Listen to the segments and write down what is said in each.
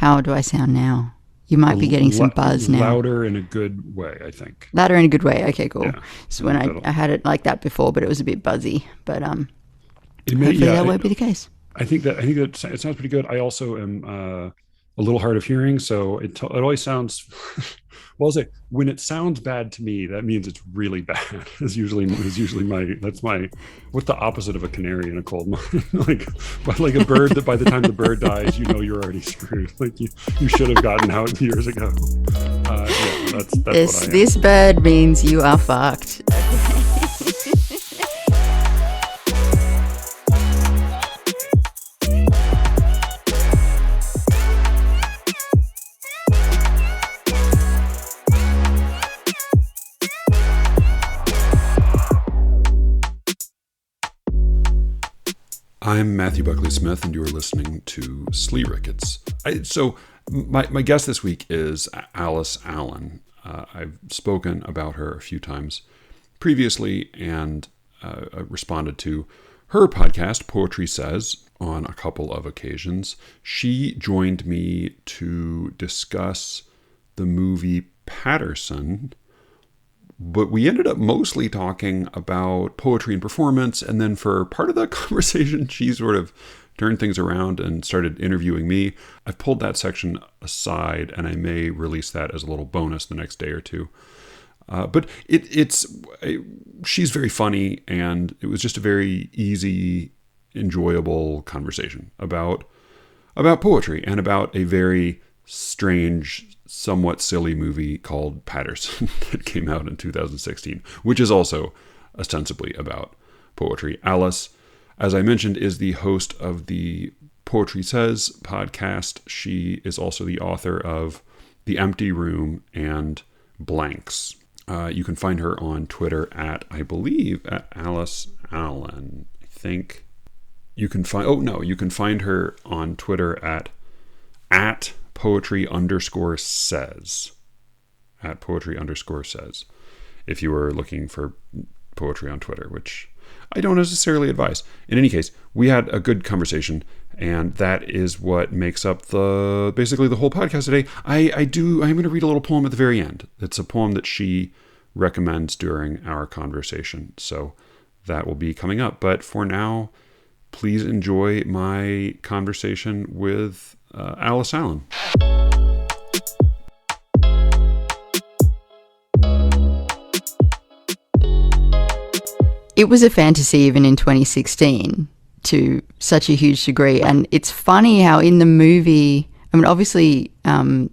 How do I sound now? You might be getting some buzz now. Louder in a good way, I think. Louder in a good way. Okay, cool. Yeah. So when I had it like that before, but it was a bit buzzy. But hopefully that won't be the case. I think that it sounds pretty good. I also am a little hard of hearing, so it always sounds. Well, I'll say when it sounds bad to me, that means it's really bad. Is usually my what's the opposite of a canary in a coal mine? like a bird that by the time the bird dies, you know you're already screwed. Like you should have gotten out years ago. That's what I am. This bird means you are fucked. I'm Matthew Buckley Smith, and you are listening to SLEERICKETS. So my guest this week is Alice Allan. I've spoken about her a few times previously and responded to her podcast, Poetry Says, on a couple of occasions. She joined me to discuss the movie Paterson, but we ended up mostly talking about poetry and performance. And then for part of that conversation, she sort of turned things around and started interviewing me. I've pulled that section aside, and I may release that as a little bonus the next day or two. But she's very funny, and it was just a very easy, enjoyable conversation about poetry and about a very strange, somewhat silly movie called Paterson that came out in 2016, which is also ostensibly about poetry. Alice, as I mentioned, is the host of the Poetry Says podcast. She is also the author of The Empty Room and Blanks. You can find her on Twitter at Alice Allan. I think you can find her on Twitter at poetry_says. At poetry_says. If you are looking for poetry on Twitter, which I don't necessarily advise. In any case, we had a good conversation, and that is what makes up basically the whole podcast today. I'm going to read a little poem at the very end. It's a poem that she recommends during our conversation. So that will be coming up. But for now, please enjoy my conversation with Alice Allan. It was a fantasy even in 2016 to such a huge degree. And it's funny how in the movie, I mean, obviously Jim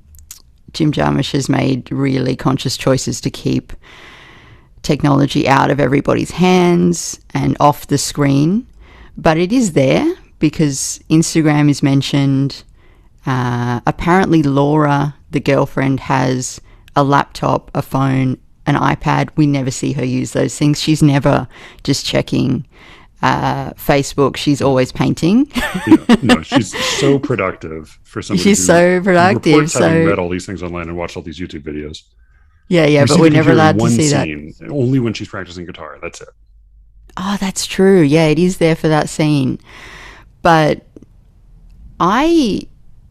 Jarmusch has made really conscious choices to keep technology out of everybody's hands and off the screen. But it is there because Instagram is mentioned. Apparently Laura, the girlfriend, has a laptop, a phone, an iPad. We never see her use those things. She's never just checking Facebook. She's always painting. No, she's so productive for somebody. She's so productive. Reports having read all these things online and watched all these YouTube videos. Yeah, but we're never allowed to see that. Only when she's practicing guitar. That's it. Oh, that's true. Yeah, it is there for that scene. But I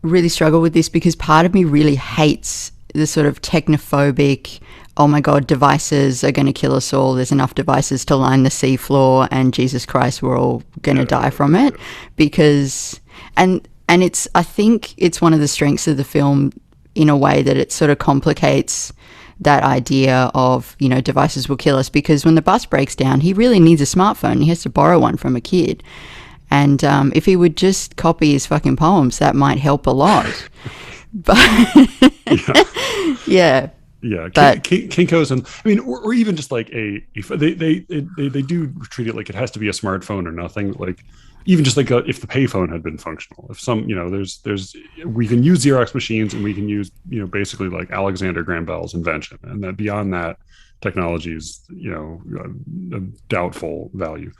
really struggle with this because part of me really hates the sort of technophobic, oh my God, devices are going to kill us all. There's enough devices to line the seafloor and Jesus Christ, we're all going to die from it. Because, and I think it's one of the strengths of the film in a way that it sort of complicates that idea of, devices will kill us, because when the bus breaks down, he really needs a smartphone. He has to borrow one from a kid. And if he would just copy his fucking poems, that might help a lot. But yeah. But Kinko's, and I mean, or even just like they do treat it like it has to be a smartphone or nothing. Like even just like if the payphone had been functional, if some, there's we can use Xerox machines and we can use basically like Alexander Graham Bell's invention, and that beyond that, technology is a doubtful value.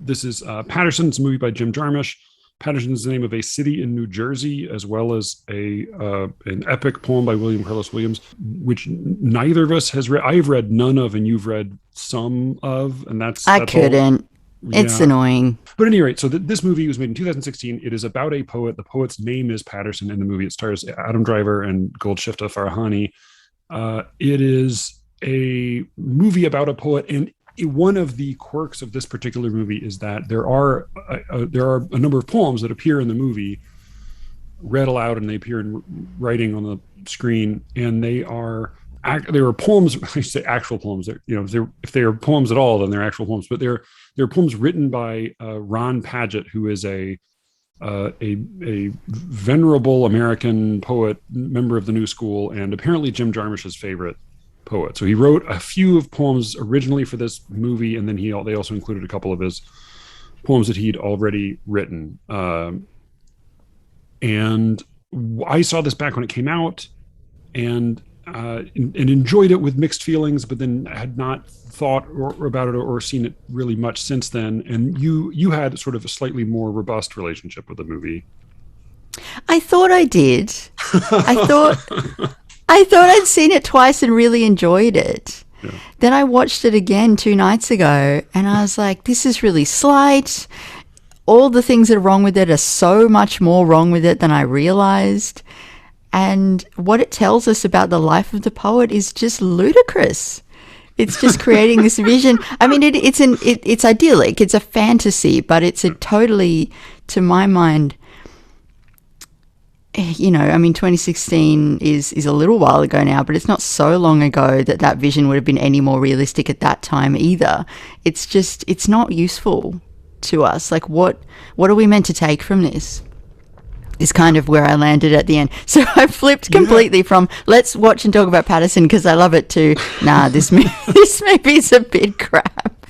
This is Paterson. It's a movie by Jim Jarmusch. Paterson is the name of a city in New Jersey, as well as an epic poem by William Carlos Williams, which neither of us has read. I've read none of, and you've read some of, and that's couldn't. It's Yeah. annoying. But at any rate, so this movie was made in 2016. It is about a poet. The poet's name is Patterson in the movie. It stars Adam Driver and Goldshifta Farahani. It is a movie about a poet, and one of the quirks of this particular movie is that there are a number of poems that appear in the movie read aloud, and they appear in writing on the screen, and they are poems. I say actual poems. If they are poems at all, then they're actual poems. But they're poems written by Ron Padgett, who is a venerable American poet, member of the New School, and apparently Jim Jarmusch's favorite poet. So he wrote a few of poems originally for this movie, and then they also included a couple of his poems that he'd already written. And I saw this back when it came out, and enjoyed it with mixed feelings, but then had not thought about it or seen it really much since then. And you had sort of a slightly more robust relationship with the movie. I thought I did. I thought I'd seen it twice and really enjoyed it. Yeah. Then I watched it again 2 nights ago, and I was like, this is really slight. All the things that are wrong with it are so much more wrong with it than I realized. And what it tells us about the life of the poet is just ludicrous. It's just creating this vision. I mean, it's idyllic. It's a fantasy, but it's a totally, to my mind, 2016 is a little while ago now, but it's not so long ago that vision would have been any more realistic at that time either. It's not useful to us. Like, what are we meant to take from this? Is kind of where I landed at the end. So I flipped completely from let's watch and talk about Patterson because I love it to this movie's a bit crap.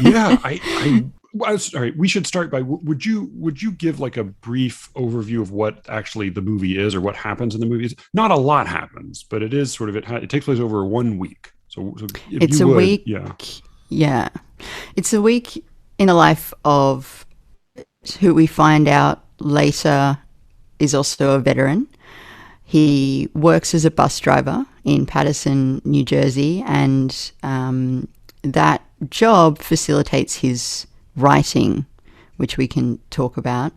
Yeah, all right. We should start by would you give like a brief overview of what actually the movie is or what happens in the movie? Not a lot happens, but it is sort of it takes place over 1 week. So it's a week. Yeah, it's a week in the life of who we find out later is also a veteran. He works as a bus driver in Paterson, New Jersey, and that job facilitates his writing, which we can talk about.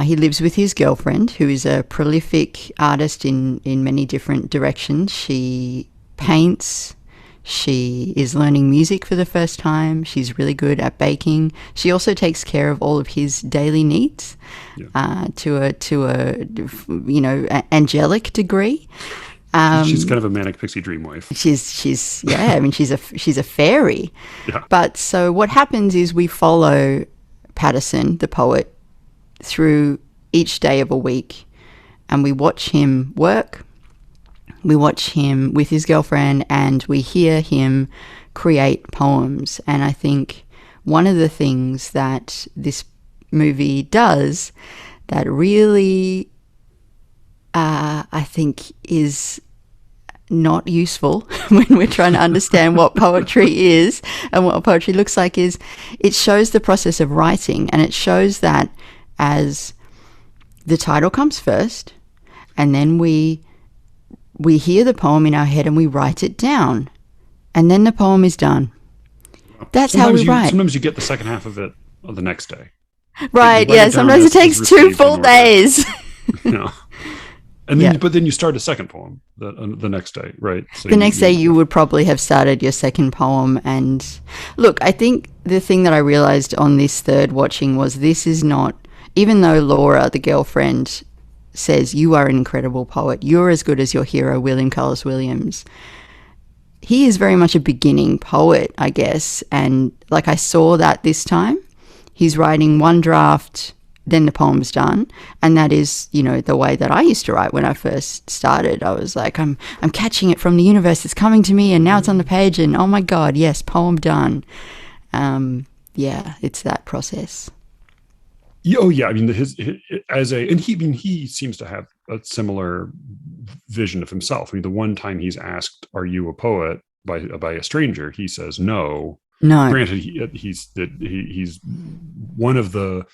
He lives with his girlfriend, who is a prolific artist in many different directions. She paints. She is learning music for the first time. She's really good at baking. She also takes care of all of his daily needs to a angelic degree. She's kind of a manic pixie dream wife. She's a fairy. Yeah. But so what happens is we follow Patterson, the poet, through each day of a week, and we watch him work. We watch him with his girlfriend, and we hear him create poems. And I think one of the things that this movie does that really, I think, is not useful when we're trying to understand what poetry is and what poetry looks like is it shows the process of writing, and it shows that as the title comes first, and then we hear the poem in our head and we write it down, and then the poem is done. That's how we write. Sometimes you get the second half of it the next day. Right, yeah. Sometimes it takes 2 full days. And then, but then you start a second poem the next day, right? So the next day you would probably have started your second poem. And look, I think the thing that I realized on this third watching was this is not, even though Laura, the girlfriend, says you are an incredible poet, you're as good as your hero, William Carlos Williams, he is very much a beginning poet, I guess. And like I saw that this time, he's writing one draft, then the poem's done. And that is, the way that I used to write when I first started. I was like, I'm catching it from the universe. It's coming to me, and now it's on the page, and oh my God, yes, poem done. It's that process. Oh yeah, I mean, he seems to have a similar vision of himself. I mean, the one time he's asked, "Are you a poet?" by a stranger, he says no. No. Granted, he's one of the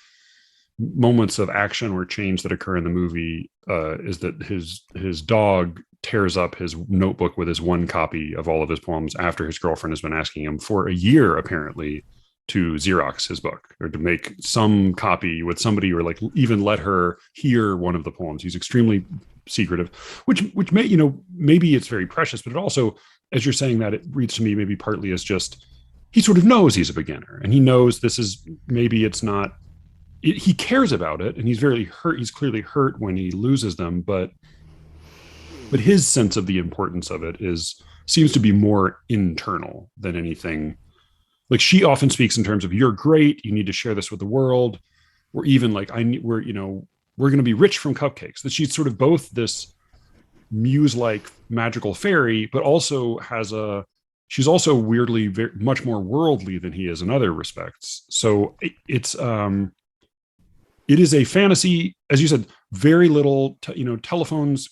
moments of action or change that occur in the movie is that his dog tears up his notebook with his one copy of all of his poems after his girlfriend has been asking him for a year apparently to Xerox his book or to make some copy with somebody, or like even let her hear one of the poems. He's extremely secretive, which may, maybe it's very precious, but it also, as you're saying that, it reads to me maybe partly as just, he sort of knows he's a beginner, and he knows this is, maybe it's not, he cares about it, and he's very hurt. He's clearly hurt when he loses them, but his sense of the importance of it seems to be more internal than anything. Like, she often speaks in terms of, you're great, you need to share this with the world, or even like, we're going to be rich from cupcakes. That she's sort of both this muse-like magical fairy, but also she's also weirdly much more worldly than he is in other respects. So it is a fantasy, as you said, very little, telephones,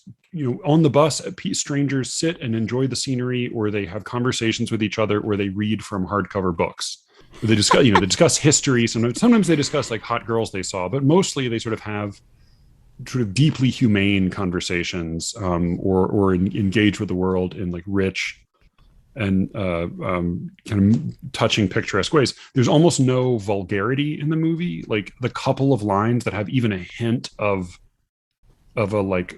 on the bus, strangers sit and enjoy the scenery, or they have conversations with each other, or they read from hardcover books. They discuss, they discuss history. Sometimes they discuss like hot girls they saw, but mostly they sort of have sort of deeply humane conversations, or engage with the world in like rich and kind of touching, picturesque ways. There's almost no vulgarity in the movie. Like, the couple of lines that have even a hint of a like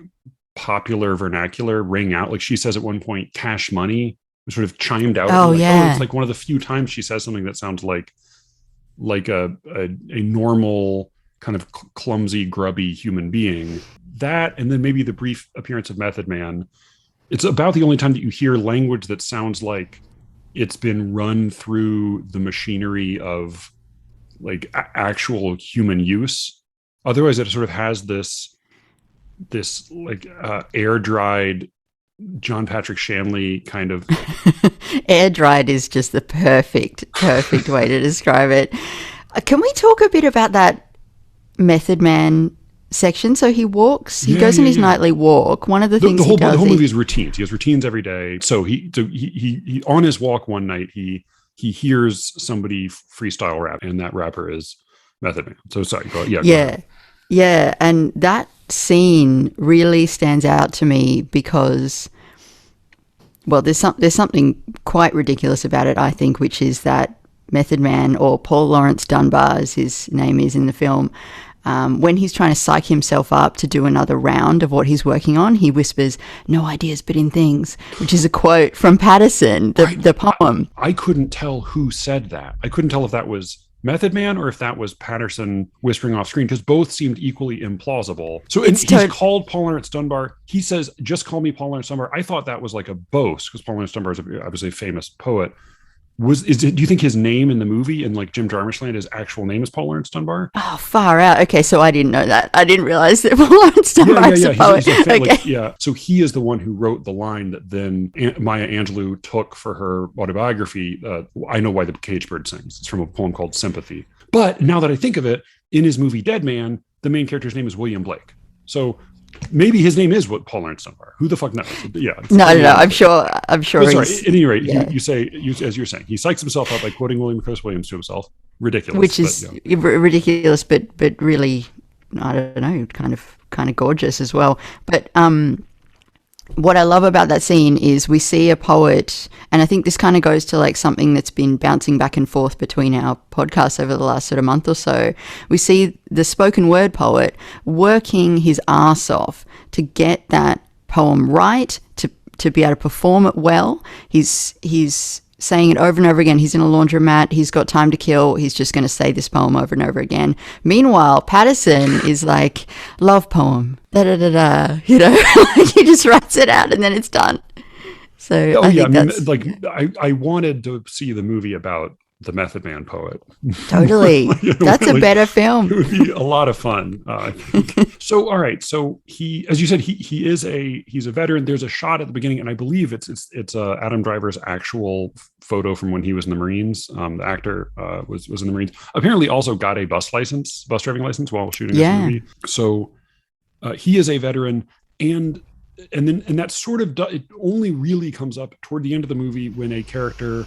popular vernacular ring out. Like, she says at one point, "cash money," sort of chimed out. Oh, yeah. It's like one of the few times she says something that sounds like a normal kind of clumsy, grubby human being. That, and then maybe the brief appearance of Method Man. It's about the only time that you hear language that sounds like it's been run through the machinery of like actual human use. Otherwise, it sort of has this like air dried John Patrick Shanley kind of. Air dried is just the perfect way to describe it. Can we talk a bit about that Method Man section? So he goes on his nightly walk. One of the things he does, the whole movie is routines. He has routines every day. So he on his walk one night, he hears somebody freestyle rap, and that rapper is Method Man. So sorry, go ahead. Yeah, and that scene really stands out to me because, well, there's something quite ridiculous about it, I think, which is that Method Man, or Paul Laurence Dunbar, as his name is in the film, when he's trying to psych himself up to do another round of what he's working on, he whispers, "No ideas but in things," which is a quote from Patterson, the poem. I couldn't tell who said that. I couldn't tell if that was Method Man or if that was Patterson whispering off screen, because both seemed equally implausible. So he's called Paul Laurence Dunbar. He says, "Just call me Paul Laurence Dunbar." I thought that was like a boast, because Paul Laurence Dunbar is obviously a famous poet. Do you think his name in the movie, in like Jim Jarmusch land, his actual name is Paul Laurence Dunbar? Oh, far out. Okay, so I didn't know that. I didn't realize that Paul Laurence Dunbar is a poet. Okay. So he is the one who wrote the line that then Maya Angelou took for her autobiography. I Know Why the Caged Bird Sings. It's from a poem called Sympathy. But now that I think of it, in his movie Dead Man, the main character's name is William Blake. So maybe his name is what Paul Laurence Dunbar. Who the fuck knows? Yeah. No. I'm sure. But sorry. At any rate, you say, as you're saying, he psychs himself up by quoting William Curtis Williams to himself. Ridiculous. Which is ridiculous, but really, I don't know, kind of gorgeous as well. But what I love about that scene is we see a poet, and I think this kind of goes to like something that's been bouncing back and forth between our podcasts over the last sort of month or so. We see the spoken word poet working his ass off to get that poem right, to be able to perform it well. He's saying it over and over again. He's in a laundromat. He's got time to kill. He's just going to say this poem over and over again. Meanwhile, Patterson is like, love poem, da-da-da-da, he just writes it out and then it's done. So I wanted to see the movie about the Method Man poet. Totally. That's a better film. It would be a lot of fun, I think. So, all right. So he, as you said, he's a veteran. There's a shot at the beginning, and I believe it's Adam Driver's actual photo from when he was in the Marines. The actor was in the Marines. Apparently also got a bus driving license while shooting this movie. So he is a veteran, and that sort of, it only really comes up toward the end of the movie when a character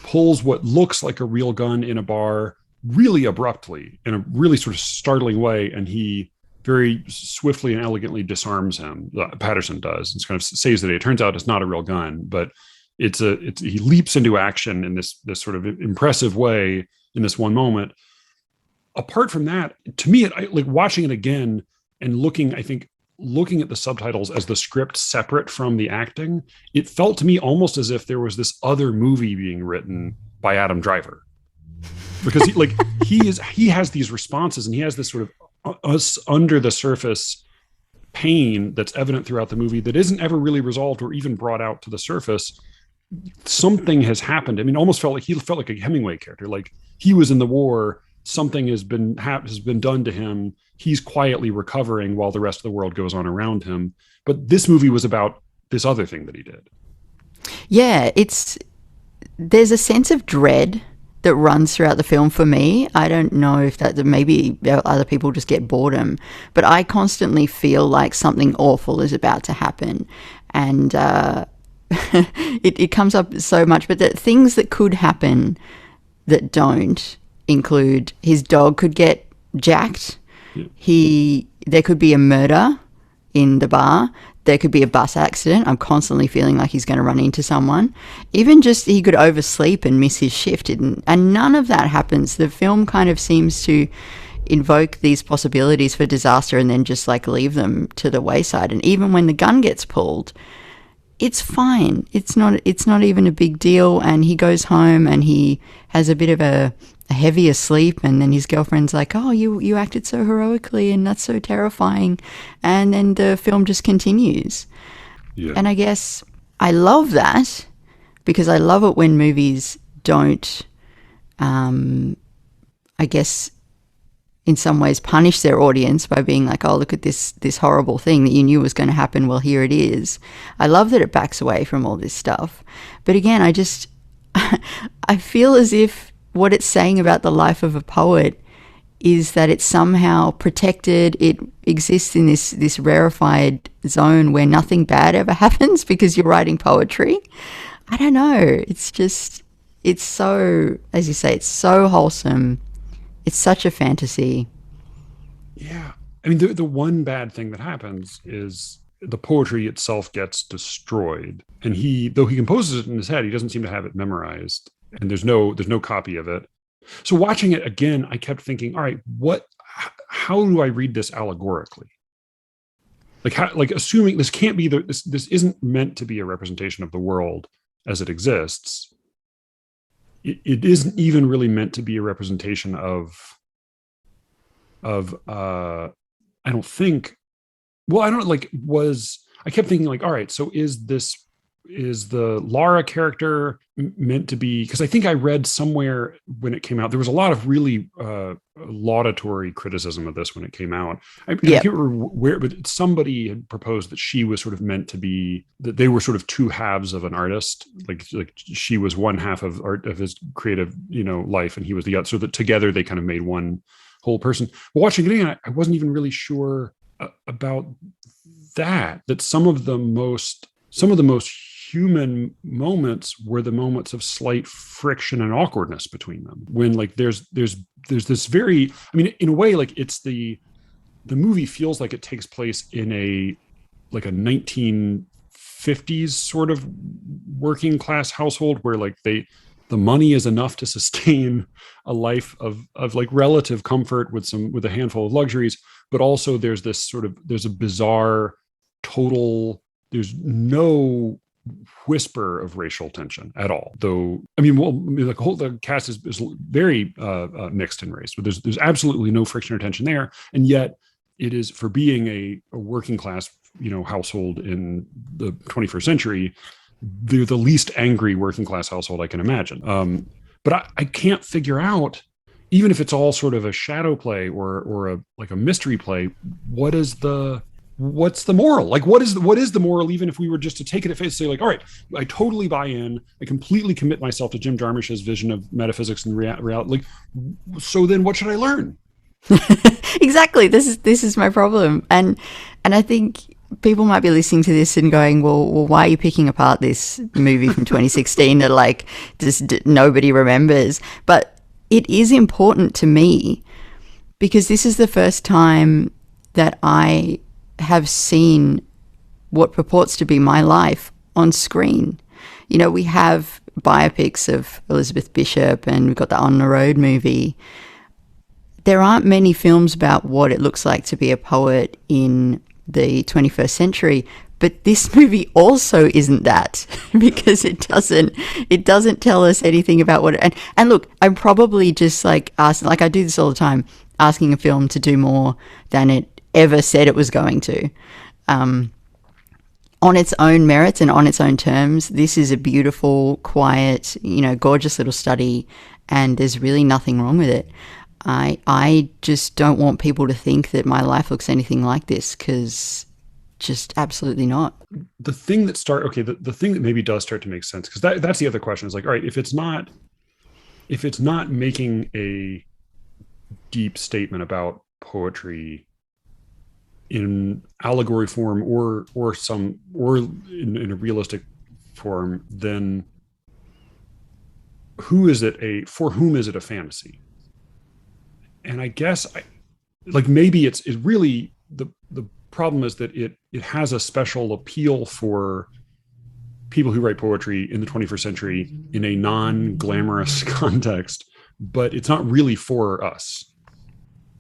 pulls what looks like a real gun in a bar really abruptly in a really sort of startling way, and he very swiftly and elegantly disarms him. Patterson does. It's kind of saves the day. It turns out it's not a real gun, but he leaps into action in this sort of impressive way in this one moment. Apart from that, to me, like watching it again and looking at the subtitles as the script separate from the acting, it felt to me almost as if there was this other movie being written by Adam Driver, because he has these responses and he has this sort of under the surface pain that's evident throughout the movie that isn't ever really resolved or even brought out to the surface. Something has happened. I mean, almost felt like a Hemingway character. Like he was in the war. Something has been done to him. He's quietly recovering while the rest of the world goes on around him. But this movie was about this other thing that he did. Yeah, there's a sense of dread that runs throughout the film for me. I don't know if maybe other people just get boredom, but I constantly feel like something awful is about to happen. And it comes up so much, but the things that could happen that don't include his dog could get jacked. Yeah. There could be a murder in the bar. There could be a bus accident. I'm constantly feeling like he's going to run into someone. Even just he could oversleep and miss his shift. And none of that happens. The film kind of seems to invoke these possibilities for disaster and then just like leave them to the wayside. And even when the gun gets pulled, it's fine. It's not even a big deal. And he goes home and he has a bit of a heavier sleep, and then his girlfriend's like, oh, you acted so heroically and that's so terrifying. And then the film just continues. Yeah. And I guess I love that because I love it when movies don't, I guess, in some ways punish their audience by being like, oh, look at this horrible thing that you knew was going to happen. Well, here it is. I love that it backs away from all this stuff. But again, I feel as if what it's saying about the life of a poet is that it's somehow protected. It exists in this rarefied zone where nothing bad ever happens because you're writing poetry. I don't know. It's so, as you say, it's so wholesome. It's such a fantasy. Yeah. I mean, the one bad thing that happens is the poetry itself gets destroyed. And though he composes it in his head, he doesn't seem to have it memorized. And there's no copy of it. So watching it again, I kept thinking, all right, how do I read this allegorically? Like assuming this can't be this isn't meant to be a representation of the world as it exists. It isn't even really meant to be a representation of I don't think, well, I don't like I kept thinking like, all right, so is the Lara character meant to be, because I think I read somewhere when it came out, there was a lot of really laudatory criticism of this when it came out. I can't remember where, but somebody had proposed that she was sort of meant to be, that they were sort of two halves of an artist. Like she was one half of his creative, life, and he was the other, so that together they kind of made one whole person. But watching it again, I wasn't even really sure about that some of the most human moments were the moments of slight friction and awkwardness between them, when like there's this very, I mean, in a way, like it's the movie feels like it takes place in a 1950s sort of working class household where like the money is enough to sustain a life of like relative comfort with a handful of luxuries, but also there's a bizarre total, there's no whisper of racial tension at all. Though, I mean, the cast is very mixed in race, but there's absolutely no friction or tension there. And yet it is, for being a working class, household in the 21st century, they're the least angry working class household I can imagine. But I can't figure out, even if it's all sort of a shadow play or a mystery play, what's the moral? Like, what is the moral, even if we were just to take it at face, say like, all right, I totally buy in, I completely commit myself to Jim Jarmusch's vision of metaphysics and reality. Like, so then what should I learn? Exactly. This is my problem. And I think people might be listening to this and going, well, why are you picking apart this movie from 2016 that like just nobody remembers? But it is important to me because this is the first time that I have seen what purports to be my life on screen. You know, we have biopics of Elizabeth Bishop, and we've got the On the Road movie. There aren't many films about what it looks like to be a poet in the 21st century, but this movie also isn't that, because it doesn't tell us anything about what it, and look, I'm probably just like asking, like I do this all the time, asking a film to do more than it ever said it was going to. On its own merits and on its own terms, this is a beautiful, quiet, you know, gorgeous little study, and there's really nothing wrong with it. I just don't want people to think that my life looks anything like this, because just absolutely not. The thing that the thing that maybe does start to make sense, because that's the other question, is like, all right, if it's not making a deep statement about poetry in allegory form or in a realistic form, then for whom is it a fantasy? And I guess maybe it's really the problem is that it has a special appeal for people who write poetry in the 21st century in a non-glamorous context, but it's not really for us.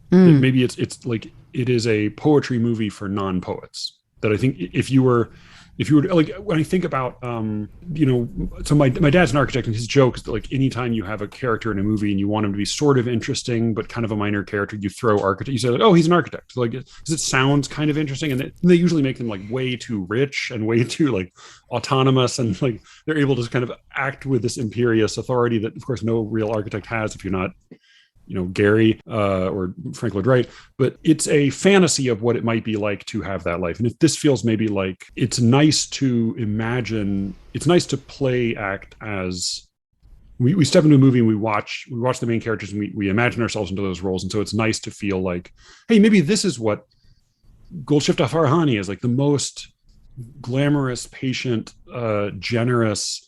Maybe it's like, it is a poetry movie for non-poets. That I think if you were like, when I think about so my dad's an architect, and his joke is that, like, anytime you have a character in a movie and you want him to be sort of interesting but kind of a minor character, you throw architect. You say, like, oh, he's an architect, like, because it sounds kind of interesting, and they usually make them like way too rich and way too like autonomous, and like they're able to kind of act with this imperious authority that, of course, no real architect has if you're not, Gary or Frank Lloyd Wright. But it's a fantasy of what it might be like to have that life. And if this feels maybe like it's nice to imagine, it's nice to play act as we step into a movie and we watch the main characters, and we imagine ourselves into those roles. And so it's nice to feel like, hey, maybe this is what Golshifteh Farahani is, like, the most glamorous, patient, generous,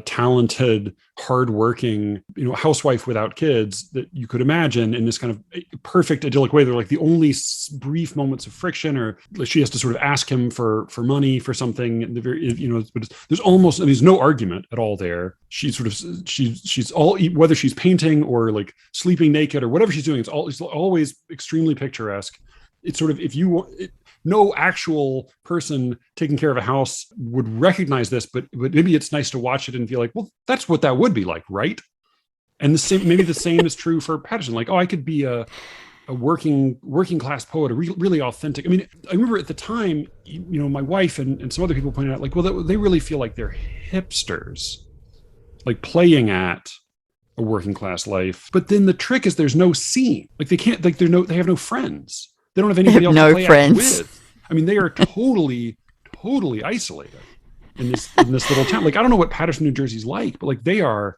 talented, hardworking, housewife without kids that you could imagine, in this kind of perfect idyllic way. They're like the only brief moments of friction, or she has to sort of ask him for money for something. And but there's almost, there's no argument at all there. She's all, whether she's painting or like sleeping naked or whatever she's doing, it's always extremely picturesque. It's sort of, if you want, no actual person taking care of a house would recognize this, but maybe it's nice to watch it and feel like, well, that's what that would be like, right? And maybe the same is true for Patterson. Like, oh, I could be a working class poet, a really authentic. I mean, I remember at the time, my wife and some other people pointed out, like, well, they really feel like they're hipsters, like playing at a working class life. But then the trick is there's no scene. Like, they can't, like, they have no friends. They don't have anybody else to play out with. I mean, they are totally isolated in this little town. Like, I don't know what Paterson, New Jersey's like, but like, they are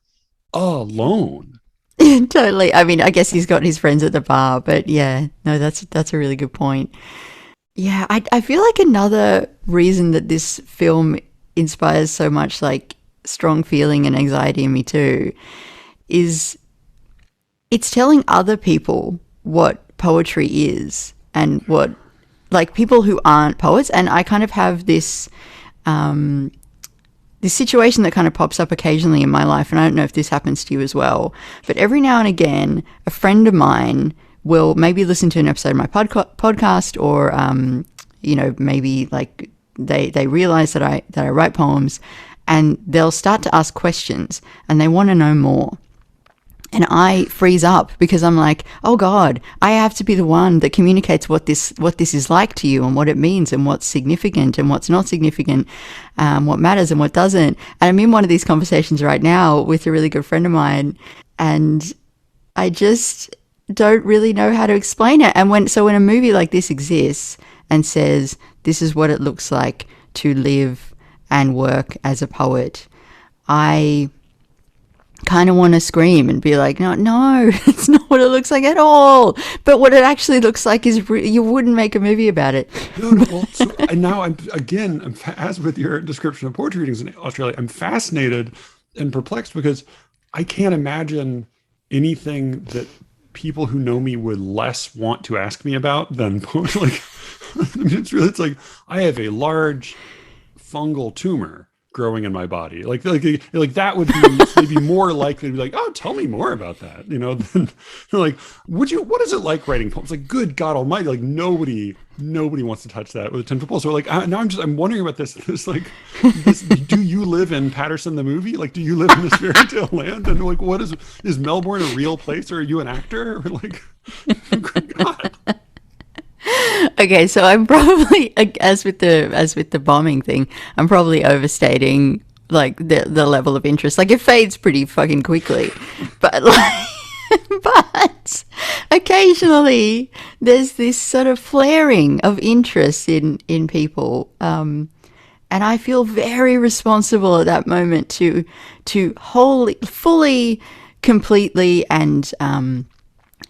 alone. Totally. I mean, I guess he's got his friends at the bar, but yeah, no, that's a really good point. Yeah, I feel like another reason that this film inspires so much like strong feeling and anxiety in me too is it's telling other people what poetry is, and what, like, people who aren't poets. And I kind of have this this situation that kind of pops up occasionally in my life, and I don't know if this happens to you as well, but every now and again a friend of mine will maybe listen to an episode of my podcast, or maybe like they realize that I write poems, and they'll start to ask questions and they want to know more. And I freeze up, because I'm like, oh God, I have to be the one that communicates what this is like to you, and what it means, and what's significant and what's not significant, what matters and what doesn't. And I'm in one of these conversations right now with a really good friend of mine, and I just don't really know how to explain it. And when a movie like this exists and says, this is what it looks like to live and work as a poet, I kind of want to scream and be like, no, it's not what it looks like at all. But what it actually looks like is you wouldn't make a movie about it. No. Well, and now I'm as with your description of poetry readings in Australia, I'm fascinated and perplexed, because I can't imagine anything that people who know me would less want to ask me about than poetry. Like, I mean, it's like, I have a large fungal tumor growing in my body. Like that would be maybe more likely to be like, oh, tell me more about that, than like, what is it like writing poems? Like, good God Almighty, like nobody wants to touch that with a 10-foot pole. So like, now I'm wondering about this. It's like, do you live in Patterson the movie? Like, do you live in this fairy tale land? And like, is Melbourne a real place, or are you an actor? Or like, good God. Okay, so I'm probably, as with the bombing thing, I'm probably overstating like the level of interest. Like, it fades pretty fucking quickly, but like, but occasionally there's this sort of flaring of interest in people, and I feel very responsible at that moment to fully, completely, and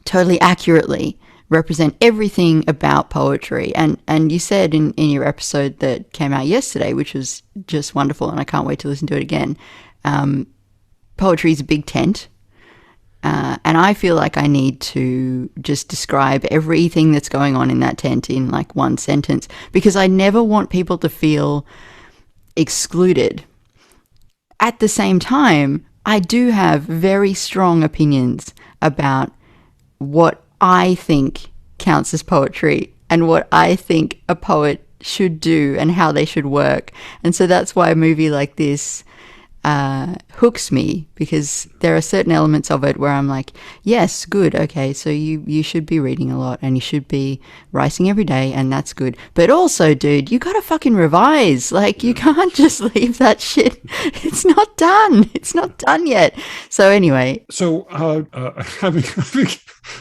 totally accurately represent everything about poetry. And you said in your episode that came out yesterday, which was just wonderful, and I can't wait to listen to it again, poetry is a big tent, and I feel like I need to just describe everything that's going on in that tent in like one sentence, because I never want people to feel excluded. At the same time, I do have very strong opinions about what I think counts as poetry and what I think a poet should do and how they should work. And so that's why a movie like this hooks me, because there are certain elements of it where I'm like, yes, good, okay, so you should be reading a lot and you should be writing every day, and that's good. But also, dude, you gotta fucking revise. Like, you can't just leave that shit. It's not done. It's not done yet. So anyway. So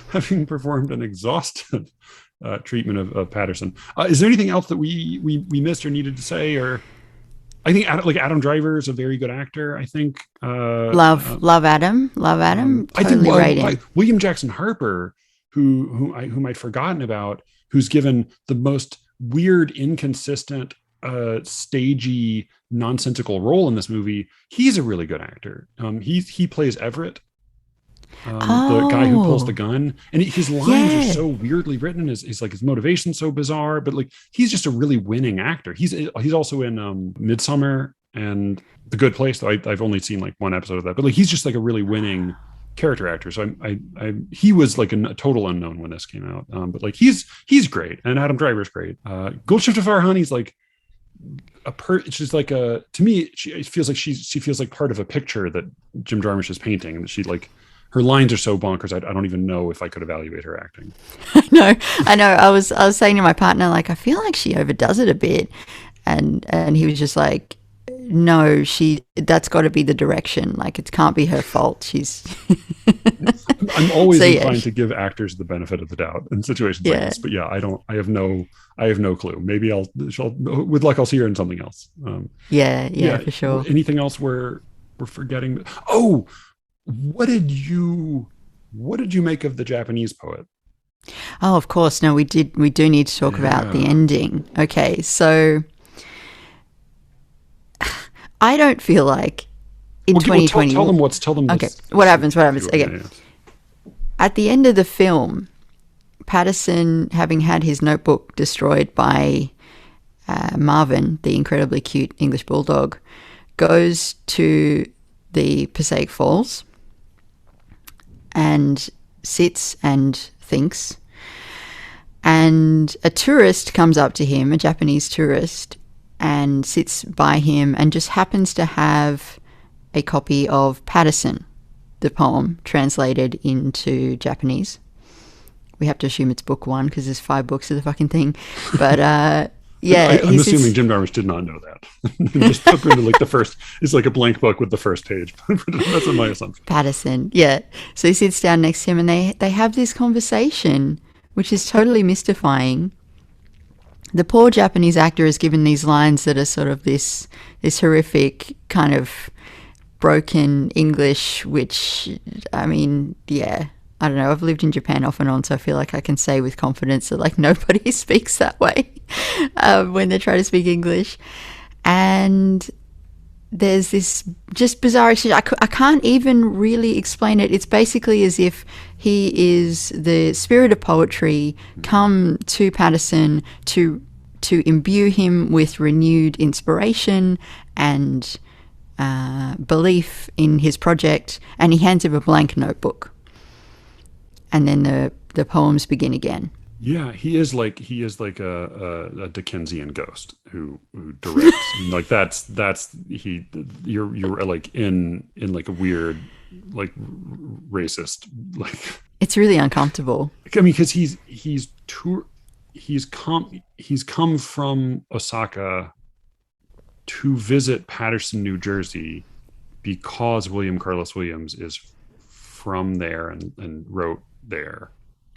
having performed an exhaustive treatment of Patterson, is there anything else that we missed or needed to say? Or I think Adam Driver is a very good actor. I think love Adam. Totally I think rating. William Jackson Harper, whom I'd forgotten about, who's given the most weird, inconsistent, stagey, nonsensical role in this movie. He's a really good actor. He plays Everett, the guy who pulls the gun, and his lines are so weirdly written. His motivation's so bizarre, but like, he's just a really winning actor. He's also in Midsummer and The Good Place, though I've only seen like one episode of that, but like, he's just like a really winning character actor. So he was like a total unknown when this came out, but like, he's great, and Adam Driver's great. Goldshift of Farahani's like she's like to me, she feels like part of a picture that Jim Jarmusch is painting, and that she like, her lines are so bonkers. I don't even know if I could evaluate her acting. I know. I was saying to my partner, like, I feel like she overdoes it a bit, and he was just like, no, that's got to be the direction. Like, it can't be her fault. She's. I'm always inclined to give actors the benefit of the doubt in situations like this, but yeah, I have no clue. Maybe with luck, I'll see her in something else. Yeah, for sure. Anything else we're forgetting? Oh. What did you make of the Japanese poet? Oh, of course. No, we do need to talk about the ending. Okay, so I don't feel like in 2020. Tell them. Okay, what happens? Okay. At the end of the film, Patterson, having had his notebook destroyed by Marvin, the incredibly cute English bulldog, goes to the Passaic Falls and sits and thinks, and a tourist comes up to him, a Japanese tourist, and sits by him and just happens to have a copy of Patterson, the poem, translated into Japanese. We have to assume it's book one because there's 5 books of the fucking thing, but I'm assuming Jim Jarmusch did not know that. Just took into like the first. It's like a blank book with the first page. That's my assumption. Patterson, yeah. So he sits down next to him, and they have this conversation, which is totally mystifying. The poor Japanese actor is given these lines that are sort of this horrific kind of broken English, which, I mean, yeah. I don't know, I've lived in Japan off and on, so I feel like I can say with confidence that like nobody speaks that way when they try to speak English. And there's this just bizarre exchange. I can't even really explain it. It's basically as if he is the spirit of poetry come to Patterson to to imbue him with renewed inspiration and belief in his project, and he hands him a blank notebook. And then the poems begin again. Yeah, he is like a Dickensian ghost who directs. Like that's he. You're like in like a weird, like racist, like. It's really uncomfortable. I mean, because he's come from Osaka to visit Paterson, New Jersey, because William Carlos Williams is from there and wrote there.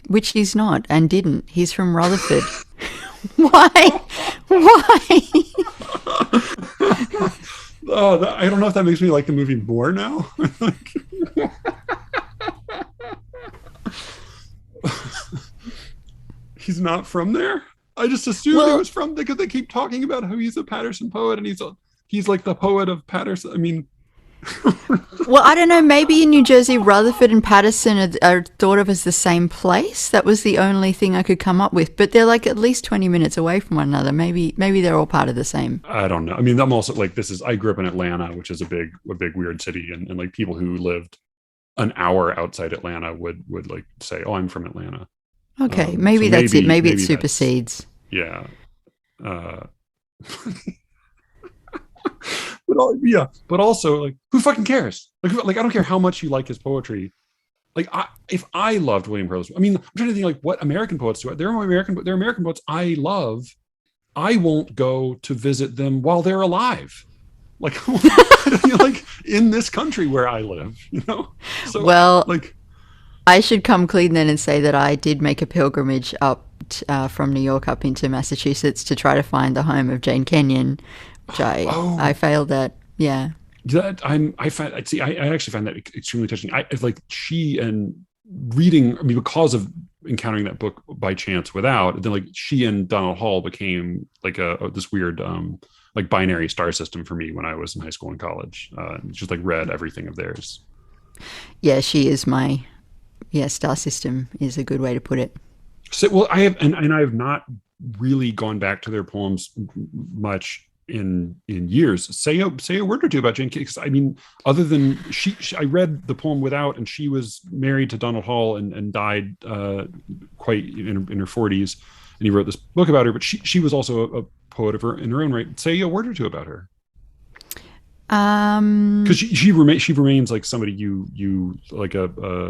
Which he's not and didn't. He's from Rutherford. Why? Oh, I don't know if that makes me like the movie more now. He's not from there? I just assumed he was from, because they keep talking about how he's a Paterson poet and he's like the poet of Paterson. I mean... Well, I don't know. Maybe in New Jersey, Rutherford and Paterson are thought of as the same place. That was the only thing I could come up with. But they're like at least 20 minutes away from one another. Maybe they're all part of the same. I don't know. I mean, I'm also like, I grew up in Atlanta, which is a big weird city, and like people who lived an hour outside Atlanta would like say, "Oh, I'm from Atlanta." Okay, maybe that's it. Maybe it supersedes. Yeah. But also, like, who fucking cares? Like I don't care how much you like his poetry. Like, if I loved William Carlos, I mean, I'm trying to think like what American poets do. They're American poets I love. I won't go to visit them while they're alive. Like, like in this country where I live, you know. So, well, like, I should come clean then and say that I did make a pilgrimage up from New York up into Massachusetts to try to find the home of Jane Kenyon, which I failed at. Yeah. That I actually find that extremely touching. Like she and reading, I mean, because of encountering that book by chance then like she and Donald Hall became like this weird like binary star system for me when I was in high school and college. Just like read everything of theirs. Yeah, she is my star system is a good way to put it. So, well, I have not really gone back to their poems much in years. Say a word or two about Jane Kenyon, because I mean, other than she I read the poem Without, and she was married to Donald Hall and died quite in her 40s, and he wrote this book about her. But she was also a poet in her own right. Say a word or two about her. Because she remains like somebody you like a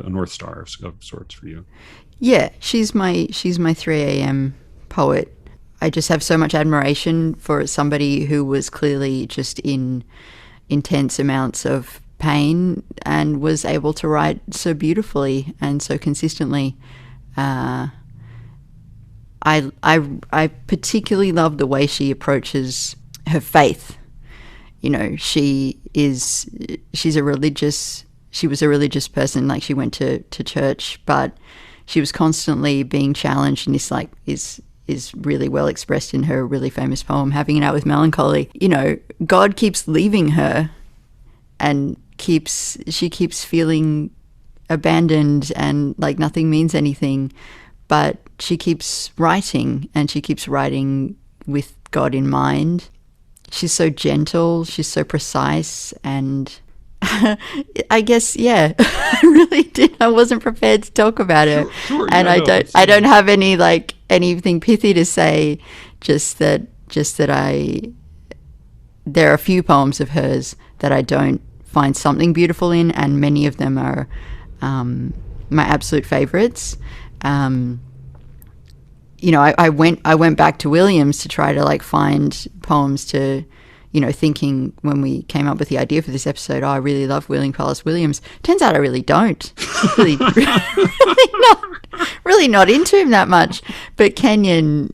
North Star of sorts for you. Yeah, she's my 3 a.m. poet. I just have so much admiration for somebody who was clearly just in intense amounts of pain and was able to write so beautifully and so consistently. I particularly love the way she approaches her faith. You know, she was a religious person. Like, she went to church, but she was constantly being challenged, and this like is really well expressed in her really famous poem, Having It Out with Melancholy. You know, God keeps leaving her and she keeps feeling abandoned and like nothing means anything, but she keeps writing, and she keeps writing with God in mind. She's so gentle, she's so precise, and I guess, yeah, I really did. I wasn't prepared to talk about her. Sure, and I don't have anything pithy to say, just that there are a few poems of hers that I don't find something beautiful in, and many of them are my absolute favorites. You know, I went back to Williams to try to like find poems to, you know, thinking when we came up with the idea for this episode, I really love William Carlos Williams. Turns out I really don't. really not into him that much. But Kenyon,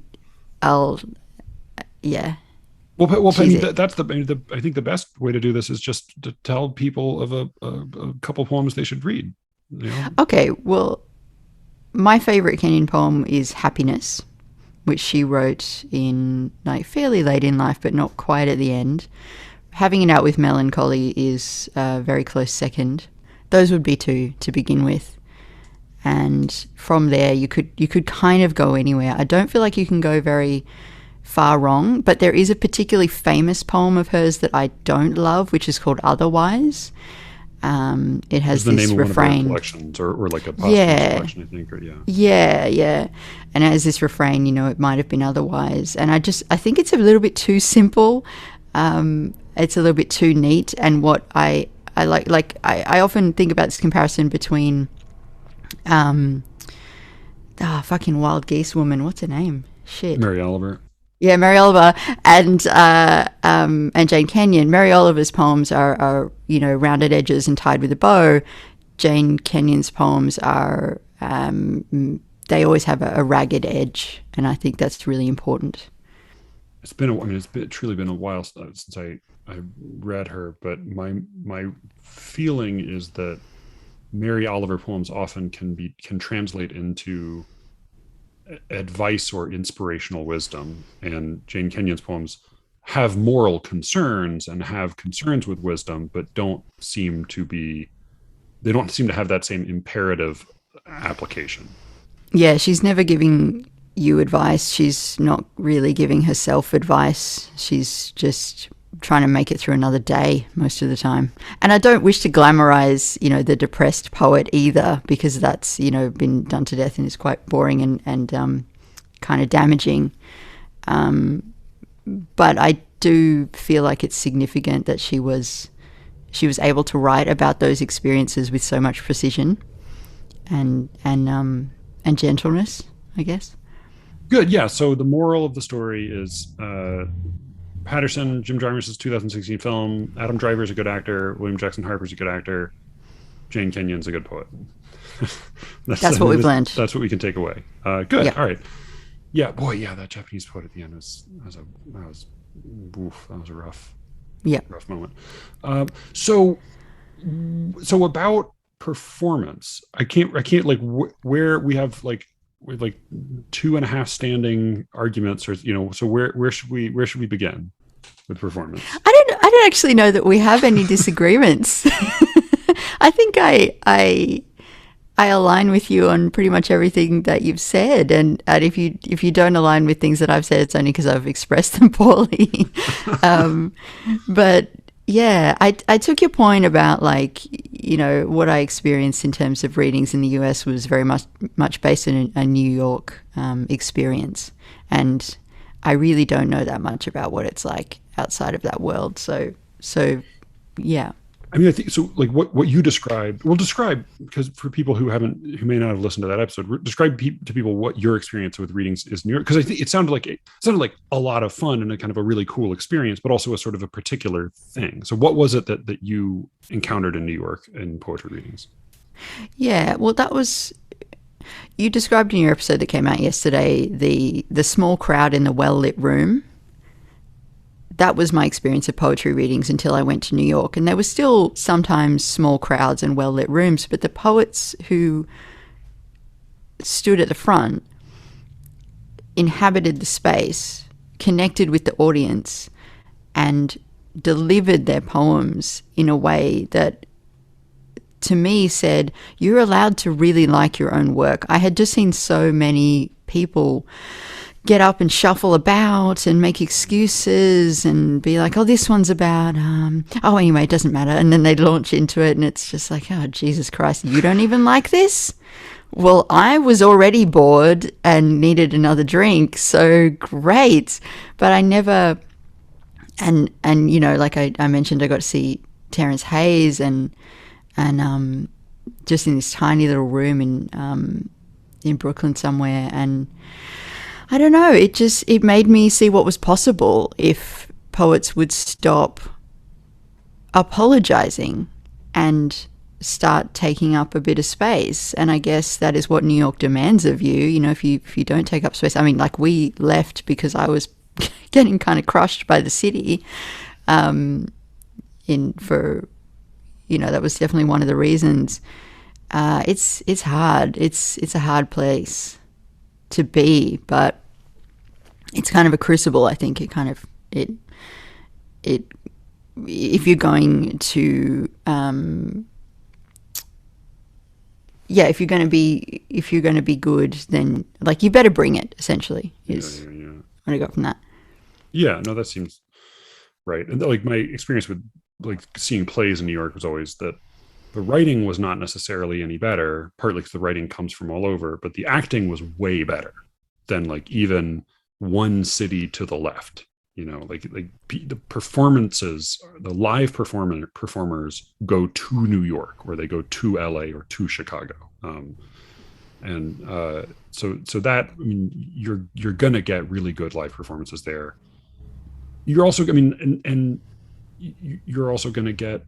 yeah. Well, Penny, that's I think the best way to do this is just to tell people of a couple poems they should read. You know? Okay, well, my favorite Kenyon poem is Happiness, which she wrote in like fairly late in life, but not quite at the end. Having It Out with Melancholy is a very close second. Those would be two to begin with. And from there, you could kind of go anywhere. I don't feel like you can go very far wrong. But there is a particularly famous poem of hers that I don't love, which is called Otherwise. It has the this name of refrain. one of her collections, or like a posthumous collection, I think. Or Yeah. And it has this refrain, it might have been otherwise. And I think it's a little bit too simple. It's a little bit too neat. And what I I often think about this comparison between, fucking Wild Geese woman. What's her name? Shit. Mary Oliver. Yeah, Mary Oliver and Jane Kenyon. Mary Oliver's poems are rounded edges and tied with a bow. Jane Kenyon's poems are they always have a ragged edge, and I think that's really important. It's truly been a while since I read her, but my feeling is that Mary Oliver poems often can translate into advice or inspirational wisdom, and Jane Kenyon's poems have moral concerns and have concerns with wisdom, but don't seem to have that same imperative application. Yeah, she's never giving you advice. She's not really giving herself advice. She's just trying to make it through another day most of the time. And I don't wish to glamorize, the depressed poet either, because that's, been done to death and is quite boring and kind of damaging. But I do feel like it's significant that she was able to write about those experiences with so much precision and gentleness, I guess. Good. Yeah. So the moral of the story is Patterson, Jim Jarmusch's 2016 film. Adam Driver's a good actor. William Jackson Harper's a good actor. Jane Kenyon's a good poet. That's what we've learned. That's what we can take away. Good. Yep. All right. Yeah. Boy. Yeah. That Japanese poet at the end was a rough moment. So about performance, I can't like where we have like 2.5 standing arguments, or so where should we begin with performance? I don't actually know that we have any disagreements. I think I align with you on pretty much everything that you've said, and if you don't align with things that I've said, it's only because I've expressed them poorly. But yeah, I took your point about what I experienced in terms of readings in the US was very much based on a New York experience, and I really don't know that much about what it's like outside of that world. So yeah. I mean, I think so. Like what you described, because for people who may not have listened to that episode, describe to people what your experience with readings is in New York. Because I think it sounded like a lot of fun and a kind of a really cool experience, but also a sort of a particular thing. So what was it that you encountered in New York in poetry readings? Yeah, well, you described in your episode that came out yesterday the small crowd in the well-lit room. That was my experience of poetry readings until I went to New York. And there were still sometimes small crowds and well-lit rooms, but the poets who stood at the front inhabited the space, connected with the audience, and delivered their poems in a way that, to me, said, you're allowed to really like your own work. I had just seen so many people get up and shuffle about and make excuses and be like, oh, this one's about, anyway, it doesn't matter. And then they launch into it and it's just like, oh, Jesus Christ, you don't even like this? Well, I was already bored and needed another drink, so great. But I never, and like I mentioned, I got to see Terence Hayes and just in this tiny little room in Brooklyn somewhere, and I don't know, it made me see what was possible if poets would stop apologizing and start taking up a bit of space. And I guess that is what New York demands of you. If you don't take up space, I mean, like, we left because I was getting kind of crushed by the city. That was definitely one of the reasons. It's hard. It's a hard place to be, but it's kind of a crucible. I think it if you're going to if you're going to be good, then like you better bring it, essentially is what I got from that. Yeah, no, that seems right. And like my experience with like seeing plays in New York was always that the writing was not necessarily any better, partly because the writing comes from all over, but the acting was way better than like even one city to the left. Like the performances, the live performers go to New York, or they go to LA or to Chicago. And so that, I mean, you're gonna get really good live performances there. You're also, I mean, and you're also gonna get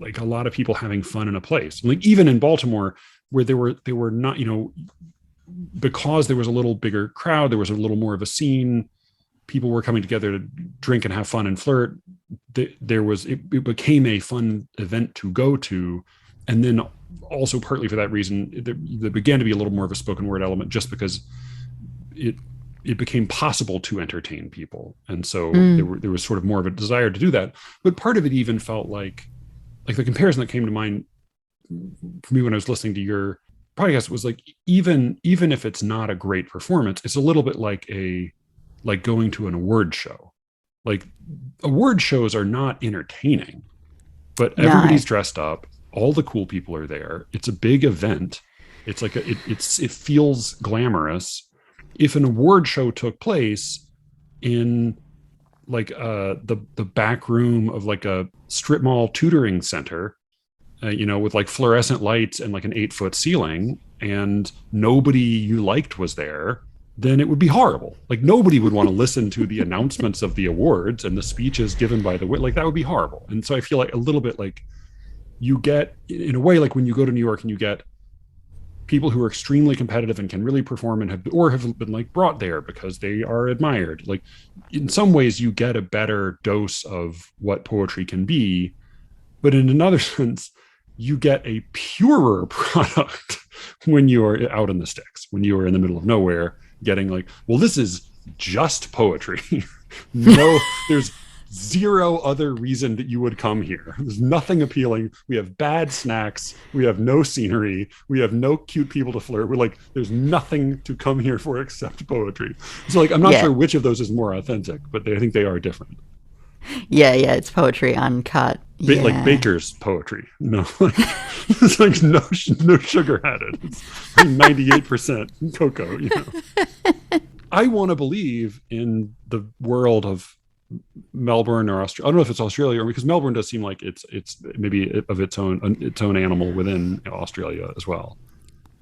like a lot of people having fun in a place. Like even in Baltimore, where they were not, because there was a little bigger crowd, there was a little more of a scene. People were coming together to drink and have fun and flirt. It became a fun event to go to, and then also partly for that reason, there began to be a little more of a spoken word element, just because it it became possible to entertain people, and so there was sort of more of a desire to do that. But part of it even felt like the comparison that came to mind for me when I was listening to your podcast was like, even if it's not a great performance, it's a little bit like going to an award show. Like, award shows are not entertaining, but No. everybody's dressed up, all the cool people are there, it's a big event, it's like it feels glamorous. If an award show took place in like the back room of like a strip mall tutoring center, with like fluorescent lights and like an 8-foot ceiling, and nobody you liked was there, then it would be horrible. Like, nobody would want to listen to the announcements of the awards and the speeches given by like, that would be horrible. And so I feel like a little bit like you get, in a way, like when you go to New York and you get people who are extremely competitive and can really perform and have been like brought there because they are admired. Like, in some ways you get a better dose of what poetry can be, but in another sense, you get a purer product when you're out in the sticks, when you are in the middle of nowhere, getting like, well, this is just poetry. No, there's zero other reason that you would come here. There's nothing appealing. We have bad snacks. We have no scenery. We have no cute people to flirt. We're like, there's nothing to come here for except poetry. So like, I'm not sure which of those is more authentic, but I think they are different. Yeah, it's poetry uncut. Like Baker's poetry, like, it's like no sugar added. It's 98% cocoa. I want to believe in the world of Melbourne or Australia. I don't know if it's Australia, or because Melbourne does seem like it's maybe of its own animal within Australia as well.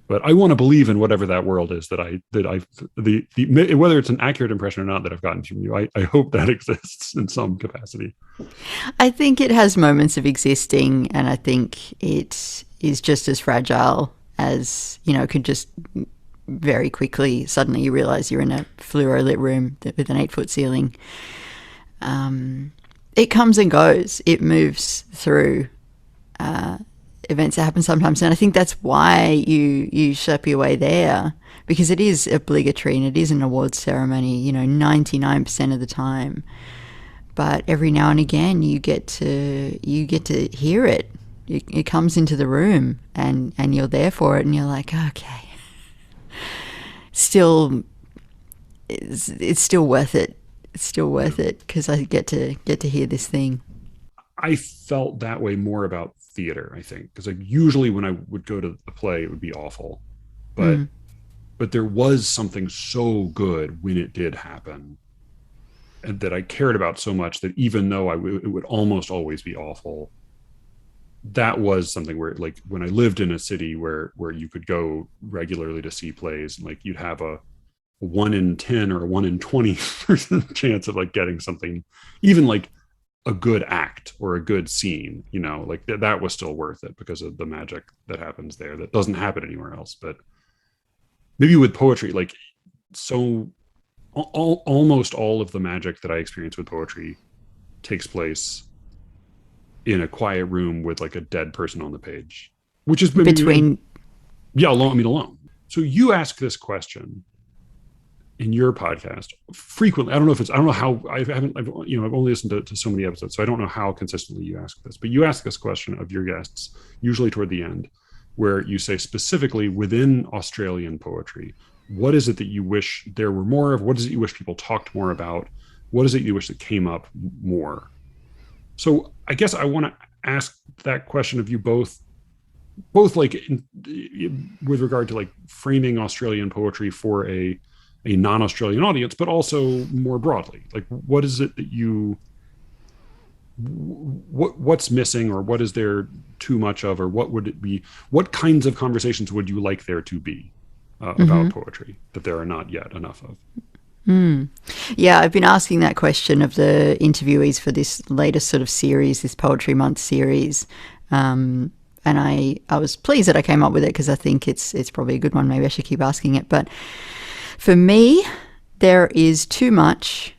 But I want to believe in whatever that world is whether it's an accurate impression or not that I've gotten from you. I hope that exists in some capacity. I think it has moments of existing, and I think it is just as fragile as, could just very quickly, suddenly you realize you're in a fluoro lit room with an 8-foot ceiling. It comes and goes. It moves through events that happen sometimes, and I think that's why you schlep your way there, because it is obligatory and it is an awards ceremony, 99% of the time. But every now and again, you get to hear it. It comes into the room, and you're there for it, and you're like, okay, it's still worth it. It's still worth it because I get to hear this thing. I felt that way more about theater, I think, because like usually when I would go to a play, it would be awful, but there was something so good when it did happen, and that I cared about so much that even though it would almost always be awful, that was something where, like, when I lived in a city where you could go regularly to see plays, and like you'd have a 1 in 10 or a 1 in 20% chance of like getting something, even like a good act or a good scene, like that was still worth it because of the magic that happens there that doesn't happen anywhere else. But maybe with poetry, like, so almost all of the magic that I experience with poetry takes place in a quiet room with like a dead person on the page, which is alone. So you ask this question in your podcast frequently. I don't know how I've only listened to so many episodes, so I don't know how consistently you ask this, but you ask this question of your guests, usually toward the end, where you say, specifically within Australian poetry, what is it that you wish there were more of? What is it you wish people talked more about? What is it you wish that came up more? So I guess I want to ask that question of you both like with regard to like framing Australian poetry for a non-Australian audience, but also more broadly. Like, what is it that what's missing, or what is there too much of, or what would it be? What kinds of conversations would you like there to be about poetry that there are not yet enough of? Yeah, I've been asking that question of the interviewees for this latest sort of series, this Poetry Month series. And I was pleased that I came up with it, because I think it's probably a good one. Maybe I should keep asking it. But for me, there is too much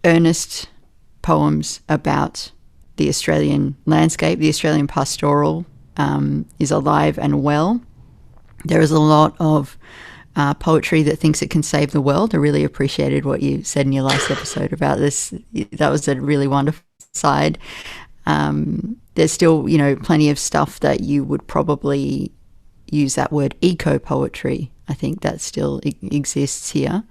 earnest poems about the Australian landscape. The Australian pastoral is alive and well. There is a lot of poetry that thinks it can save the world. I really appreciated what you said in your last episode about this. That was a really wonderful side. There's still, plenty of stuff that you would probably use that word eco-poetry. I think that still exists here.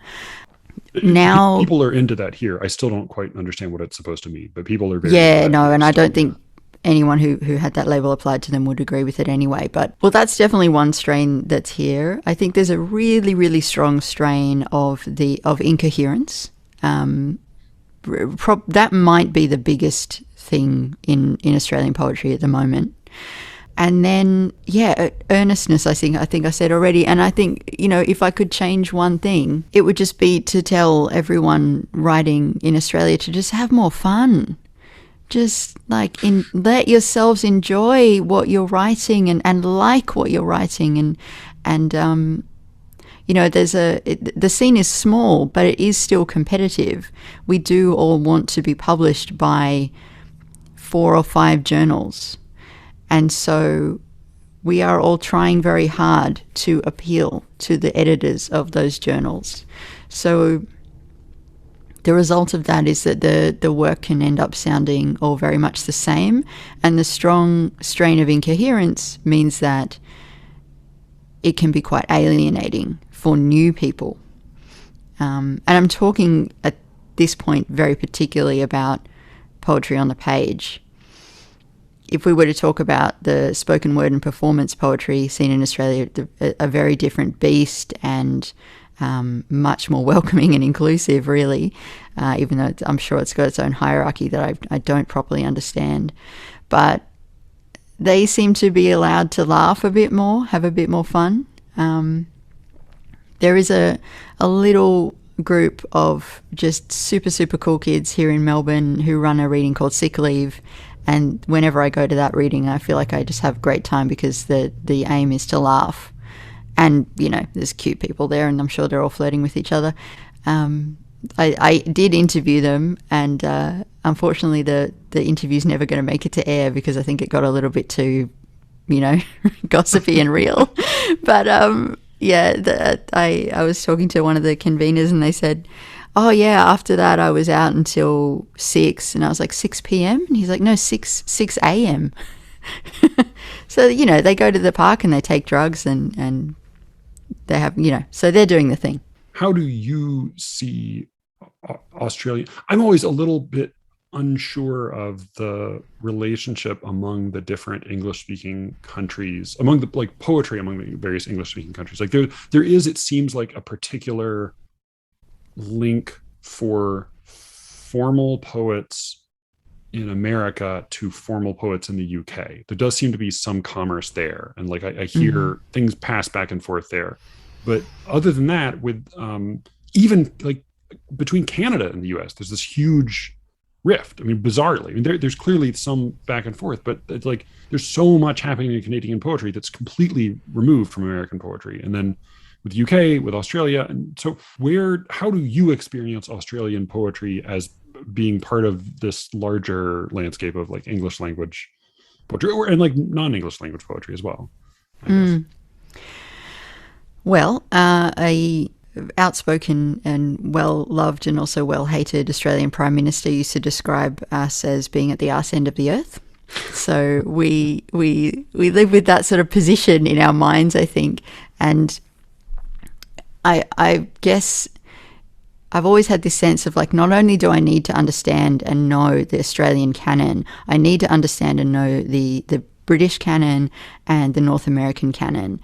Now, people are into that here. I still don't quite understand what it's supposed to mean, but people are very and I don't think anyone who had that label applied to them would agree with it anyway. But, well, that's definitely one strain that's here. I think there's a really, really strong strain of incoherence. That might be the biggest thing in Australian poetry at the moment. And then, earnestness, I think I said already. And I think, if I could change one thing, it would just be to tell everyone writing in Australia to just have more fun. Just let yourselves enjoy what you're writing and like what you're writing. And the scene is small, but it is still competitive. We do all want to be published by 4 or 5 journals. And so we are all trying very hard to appeal to the editors of those journals. So the result of that is that the work can end up sounding all very much the same. And the strong strain of incoherence means that it can be quite alienating for new people. And I'm talking at this point very particularly about poetry on the page. If we were to talk about the spoken word and performance poetry scene in Australia, a very different beast, and much more welcoming and inclusive, really, even though I'm sure it's got its own hierarchy that I don't properly understand. But they seem to be allowed to laugh a bit more, have a bit more fun. There is a little group of just super, super cool kids here in Melbourne who run a reading called Sick Leave. And whenever I go to that reading, I feel like I just have a great time, because the aim is to laugh. And, there's cute people there, and I'm sure they're all flirting with each other. I did interview them, and unfortunately the interview's never going to make it to air, because I think it got a little bit too, gossipy and real. But, I was talking to one of the conveners, and they said, oh, yeah, after that I was out until 6. And I was like, 6 p.m? And he's like, no, 6 a.m. So, they go to the park and they take drugs and they have, so they're doing the thing. How do you see Australia? I'm always a little bit unsure of the relationship among the different English-speaking countries, among the poetry among the various English-speaking countries. Like there is, it seems like, a particular link for formal poets in America to formal poets in the UK. There does seem to be some commerce there, and I hear things pass back and forth there. But other than that, with even between Canada and the US, there's this huge rift. I mean, bizarrely, there's clearly some back and forth, but it's there's so much happening in Canadian poetry that's completely removed from American poetry. And then with UK, with Australia. And so how do you experience Australian poetry as being part of this larger landscape of English language poetry, and non-English language poetry as well, I guess? Well, a outspoken and well-loved and also well-hated Australian Prime Minister used to describe us as being at the arse end of the earth. So we live with that sort of position in our minds, I think. And I guess I've always had this sense of like, not only do I need to understand and know the Australian canon, I need to understand and know the British canon and the North American canon.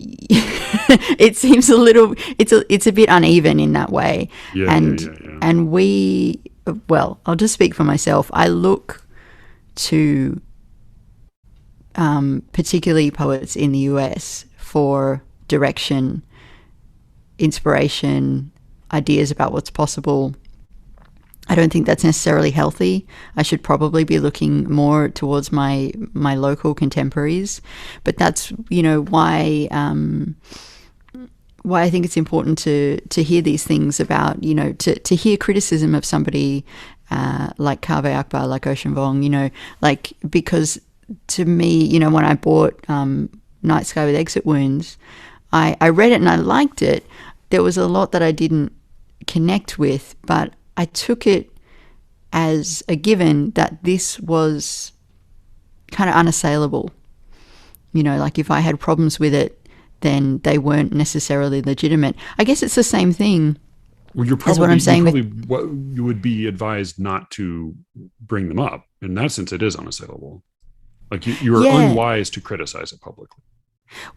It seems it's a bit uneven in that way. And we, well, I'll just speak for myself. I look to particularly poets in the US for direction, inspiration, ideas about what's possible. I don't think that's necessarily healthy. I should probably be looking more towards my local contemporaries, but that's, you know, why I think it's important to hear these things about, you know, to hear criticism of somebody like Kaveh Akbar, like Ocean Vuong, you know, like, because to me, you know, when I bought Night Sky with Exit Wounds, I read it and I liked it. There was a lot that I didn't connect with, but I took it as a given that this was kind of unassailable. You know, like if I had problems with it, then they weren't necessarily legitimate. I guess it's the same thing. Well, you're probably, what I'm saying. What you would be advised not to bring them up. In that sense, it is unassailable. Like you are unwise to criticize it publicly.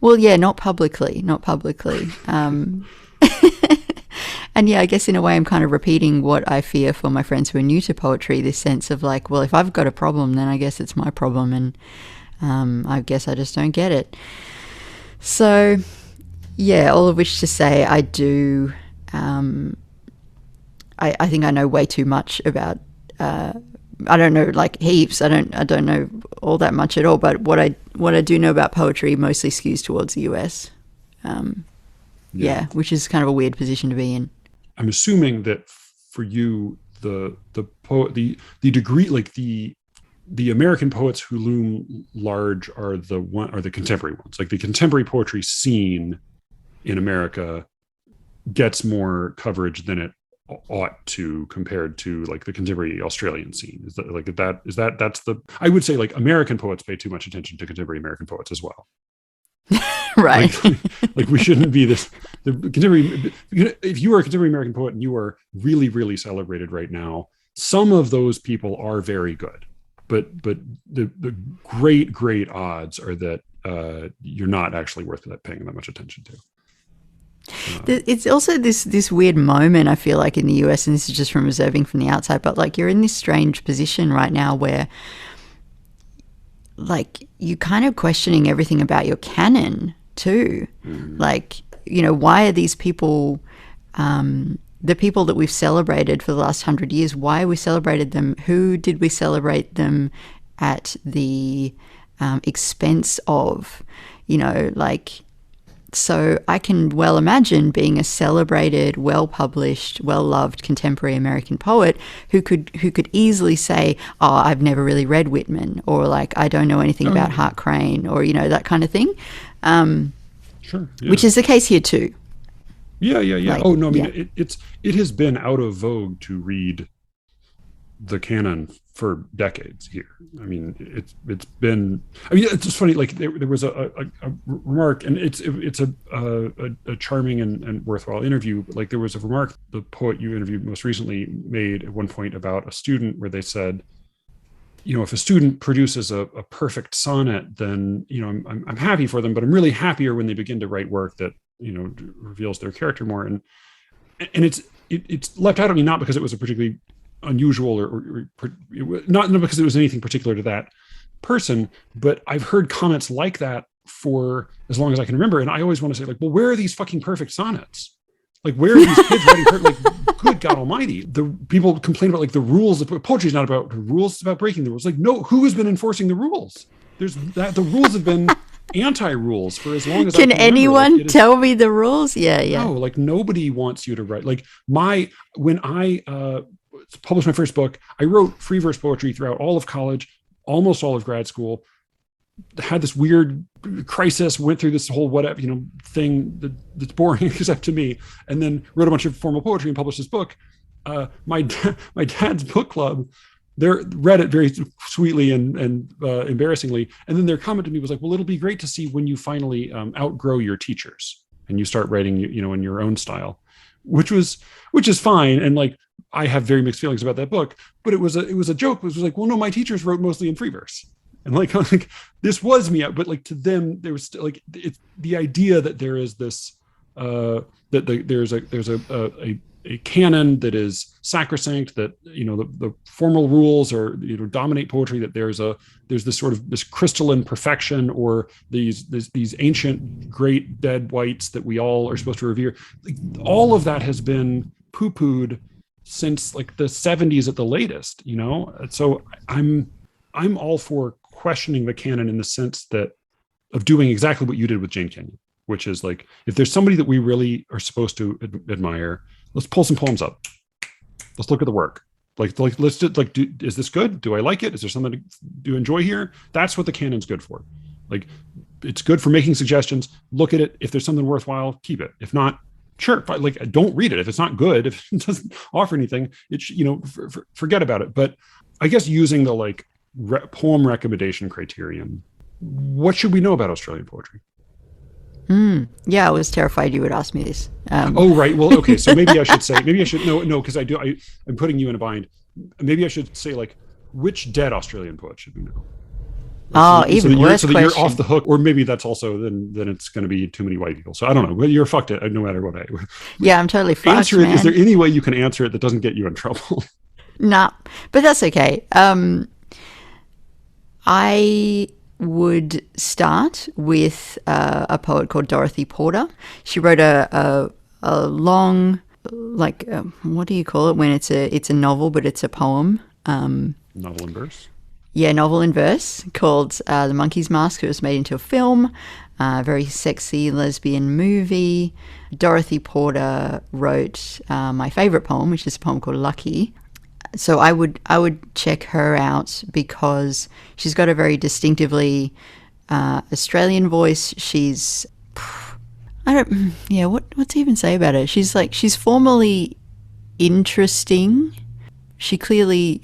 Well, yeah, not publicly. And yeah, I guess in a way I'm kind of repeating what I fear for my friends who are new to poetry, this sense of like, well, if I've got a problem, then I guess it's my problem, and I guess I just don't get it. So yeah, all of which to say, I do, I think I know way too much about, I don't know like heaps, I don't know all that much at all, but what I do know about poetry mostly skews towards the US. Yeah, which is kind of a weird position to be in. I'm assuming that for you, the degree, like the American poets who loom large are the contemporary ones. Like the contemporary poetry scene in America gets more coverage than it ought to compared to like the contemporary Australian scene. Is that that's the, I would say like American poets pay too much attention to contemporary American poets as well. Right. Like we shouldn't be the contemporary. If you are a contemporary American poet and you are really, really celebrated right now, some of those people are very good, but the great odds are that you're not actually worth paying that much attention to. It's also this weird moment, I feel like, in the US, and this is just from observing from the outside, but like you're in this strange position right now where like you're kind of questioning everything about your canon too. Like, you know, why are these people, the people that we've celebrated for the last 100 years, why we celebrated them? Who did we celebrate them at the expense of? You know, like, so I can well imagine being a celebrated, well-published, well-loved contemporary American poet who could easily say, oh, I've never really read Whitman, or like, I don't know anything about Hart Crane, or, you know, that kind of thing. Sure. Yeah. Which is the case here too. Yeah. Like, oh, no, I mean, yeah. it has been out of vogue to read the canon for decades here. I mean, it's been, I mean, it's just funny, like there was a remark, and it's a charming and worthwhile interview, but like there was a remark the poet you interviewed most recently made at one point about a student where they said, you know, if a student produces a perfect sonnet, then, you know, I'm happy for them, but I'm really happier when they begin to write work that, you know, reveals their character more. And it's left out of me, not because it was a particularly unusual or not because it was anything particular to that person, but I've heard comments like that for as long as I can remember. And I always want to say, like, well, where are these fucking perfect sonnets? Like, where are these kids writing perfect? Like, good God Almighty! The people complain about like the rules. Poetry is not about the rules; it's about breaking the rules. Like, no, who has been enforcing the rules? The rules have been anti-rules for as long as I can remember. Anyone tell me the rules? Yeah. No, like nobody wants you to write. Like when I published my first book, I wrote free verse poetry throughout all of college, almost all of grad school. Had this weird crisis, went through this whole whatever, you know, thing that's boring except to me, and then wrote a bunch of formal poetry and published this book. My dad's book club, they read it very sweetly and embarrassingly, and then their comment to me was like, well, it'll be great to see when you finally outgrow your teachers. and you start writing, in your own style, which is fine. And like, I have very mixed feelings about that book, but it was a joke. It was like, well, no, my teachers wrote mostly in free verse. And like this was me, but like to them, there was still, like, it's the idea that there is this, there's a canon that is sacrosanct, that, the formal rules are, dominate poetry, that there's this sort of this crystalline perfection, or these ancient great dead whites that we all are supposed to revere. Like, all of that has been poo-pooed since like the 70s at the latest, So I'm all for questioning the canon in the sense that of doing exactly what you did with Jane Kenyon, which is like, if there's somebody that we really are supposed to admire, let's pull some poems up. Let's look at the work. Like let's just like, is this good? Do I like it? Is there something to enjoy here? That's what the canon's good for. Like, it's good for making suggestions. Look at it. If there's something worthwhile, keep it. If not, sure. Like, don't read it. If it's not good, if it doesn't offer anything, forget about it. But I guess using the like poem recommendation criterion, what should we know about Australian poetry? Yeah, I was terrified you would ask me this. Oh, right. Well, okay. So maybe I should no, because I'm putting you in a bind. Maybe I should say, like, which dead Australian poet should we know? Oh, even worse question. So that you're off the hook, or maybe that's also then it's going to be too many white people. So I don't know. You're fucked it no matter what. Yeah, I'm totally fucked. Answer it. Man. Is there any way you can answer it that doesn't get you in trouble? Nah, but that's okay. I would start with a poet called Dorothy Porter. She wrote a long, like, what do you call it when it's a novel but it's a poem? Novel in verse. Yeah, novel in verse, called The Monkey's Mask. It was made into a film, very sexy lesbian movie. Dorothy Porter wrote my favorite poem, which is a poem called Lucky. So I would check her out because she's got a very distinctively Australian voice. She's what to even say about her? She's formally interesting. She clearly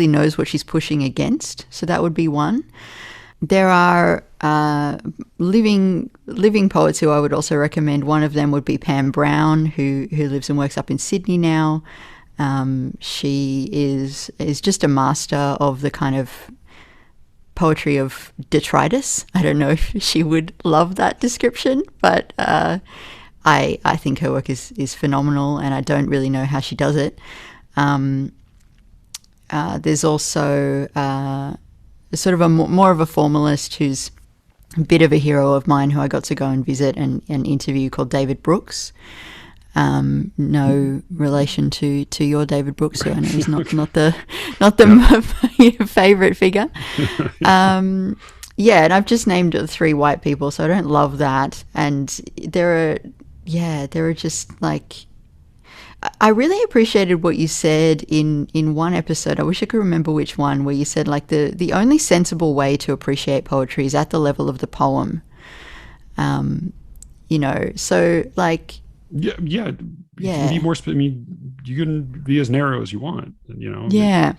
knows what she's pushing against. So that would be one. There are living poets who I would also recommend. One of them would be Pam Brown, who lives and works up in Sydney now. She is just a master of the kind of poetry of detritus. I don't know if she would love that description, but I think her work is phenomenal, and I don't really know how she does it. There's also sort of a more of a formalist who's a bit of a hero of mine, who I got to go and visit and interview, called David Brooks. No relation to your David Brooks, who I know is not the favorite figure. Yeah, and I've just named 3 white people, so I don't love that. And there are just like, I really appreciated what you said in one episode. I wish I could remember which one, where you said like the only sensible way to appreciate poetry is at the level of the poem. So like. Yeah. You can be more. You can be as narrow as you want. Yeah.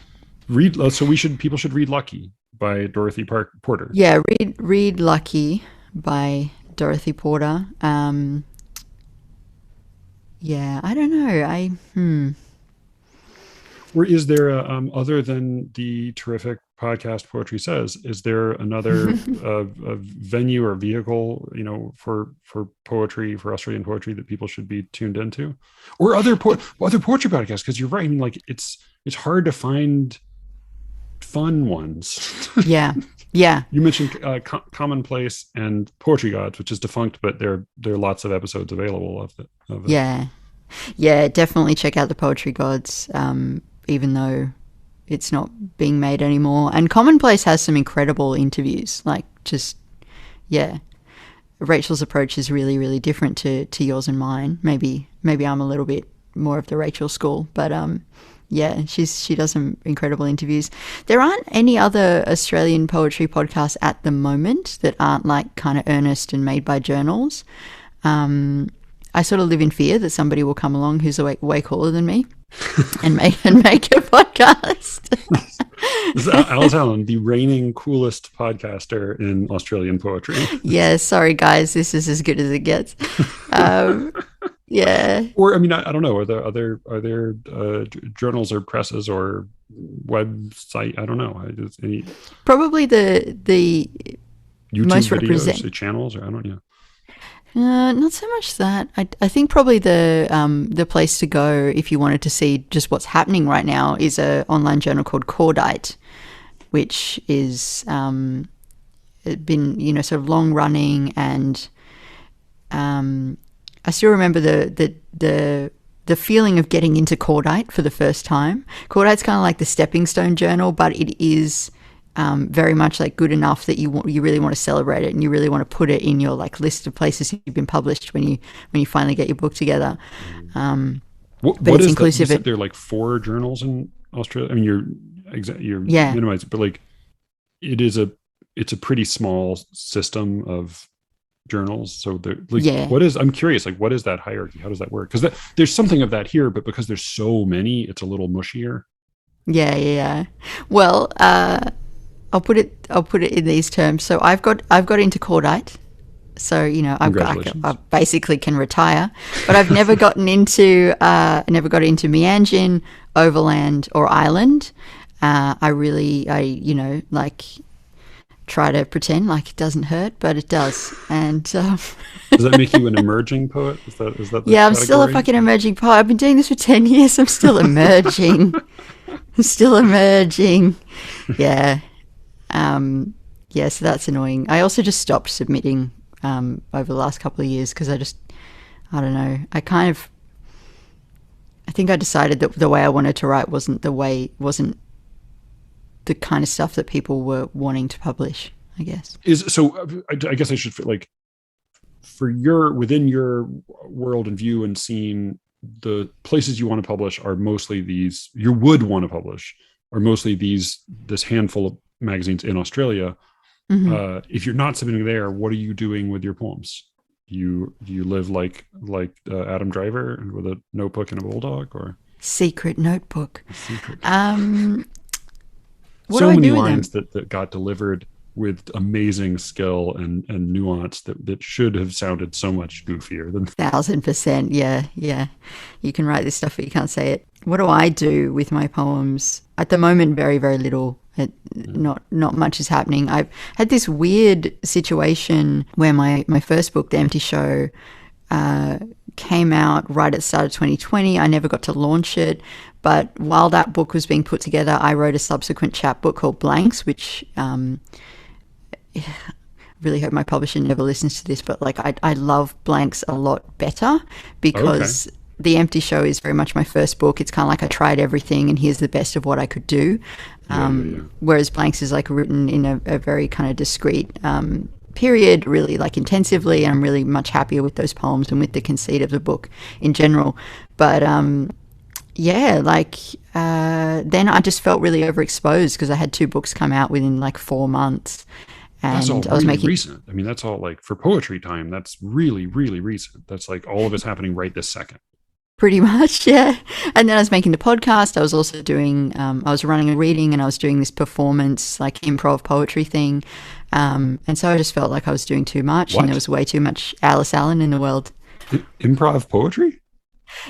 Read. So people should read Lucky by Dorothy Porter. Yeah, read Lucky by Dorothy Porter. Yeah, I don't know. Or is there other than the terrific podcast Poetry Says, is there another venue or vehicle, for poetry, for Australian poetry, that people should be tuned into, or other poetry podcasts? Because you're right. I mean, like, it's hard to find fun ones. Yeah. You mentioned Commonplace and Poetry Gods, which is defunct, but there are lots of episodes available of it. Yeah. Definitely check out the Poetry Gods. Even though it's not being made anymore. And Commonplace has some incredible interviews. Like, just, yeah. Rachel's approach is really, really different to yours and mine. Maybe I'm a little bit more of the Rachel school, but yeah, she does some incredible interviews. There aren't any other Australian poetry podcasts at the moment that aren't like kind of earnest and made by journals. I sort of live in fear that somebody will come along who's way cooler than me and make a podcast. This is Alice Allan, the reigning coolest podcaster in Australian poetry. Yeah, sorry guys, this is as good as it gets. Um, yeah, Or I mean, I don't know. Are there journals or presses or website? I don't know. Any probably the YouTube most videos, represent. channels, or I don't know. Not so much that. I think probably the place to go if you wanted to see just what's happening right now is a online journal called Cordite, which is it been sort of long running, and I still remember the feeling of getting into Cordite for the first time. Cordite's kind of like the stepping stone journal, but it is very much like good enough that you really want to celebrate it, and you really want to put it in your like list of places you've been published when you finally get your book together. What it's is inclusive. That? You said there are like 4 journals in Australia. I mean, you're Yeah. minimizing, but like it's a pretty small system of journals. So Yeah. I'm curious, like, what is that hierarchy? How does that work? Because there's something of that here, but because there's so many, it's a little mushier. Yeah. Well, I'll put it in these terms. So I've got into Cordite. So I basically can retire, but I've never gotten into Meanjin, Overland, or Island. I like try to pretend like it doesn't hurt, but it does. And does that make you an emerging poet? Is that the yeah, I'm still a fucking emerging poet. I've been doing this for 10 years. I'm still emerging. Yeah. Yeah, so that's annoying. I also just stopped submitting over the last couple of years because I don't know. I think I decided that the way I wanted to write wasn't the kind of stuff that people were wanting to publish, I guess. I guess I should like for within your world and view and scene, the places you want to publish are mostly these you would want to publish are mostly this handful of magazines in Australia. Mm-hmm. If you're not submitting there, what are you doing with your poems? You live like Adam Driver with a notebook and a bulldog, or secret notebook. Secret. What so do I many do lines that got delivered with amazing skill and nuance that should have sounded so much goofier than 1,000%. Yeah. You can write this stuff, but you can't say it. What do I do with my poems? At the moment, very, very little. Not much is happening. I've had this weird situation where my first book, The Empty Show, came out right at the start of 2020. I never got to launch it. But while that book was being put together, I wrote a subsequent chapbook called Blanks, which really hope my publisher never listens to this, but like I love Blanks a lot better because The Empty Show is very much my first book. It's kind of like I tried everything and here's the best of what I could do. Whereas Blanks is like written in a very kind of discreet period, really like intensively, and I'm really much happier with those poems and with the conceit of the book in general. But then I just felt really overexposed because I had 2 books come out within like 4 months. And that's all I was really recent. I mean, that's all like for poetry time. That's really, really recent. That's like all of it's happening right this second. Pretty much, yeah. And then I was making the podcast. I was also doing, I was running a reading and I was doing this performance, like improv poetry thing. And so I just felt like I was doing too much. And there was way too much Alice Allan in the world. Improv poetry?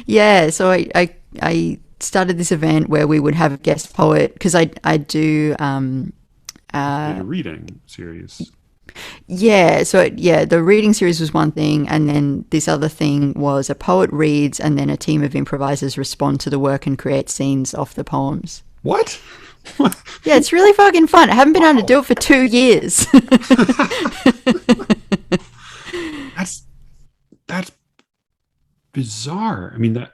Yeah. So I started this event where we would have a guest poet because I do... a reading series. Yeah, so the reading series was one thing, and then this other thing was a poet reads, and then a team of improvisers respond to the work and create scenes off the poems. What? Yeah, it's really fucking fun. I haven't been able to do it for 2 years. That's bizarre. I mean that.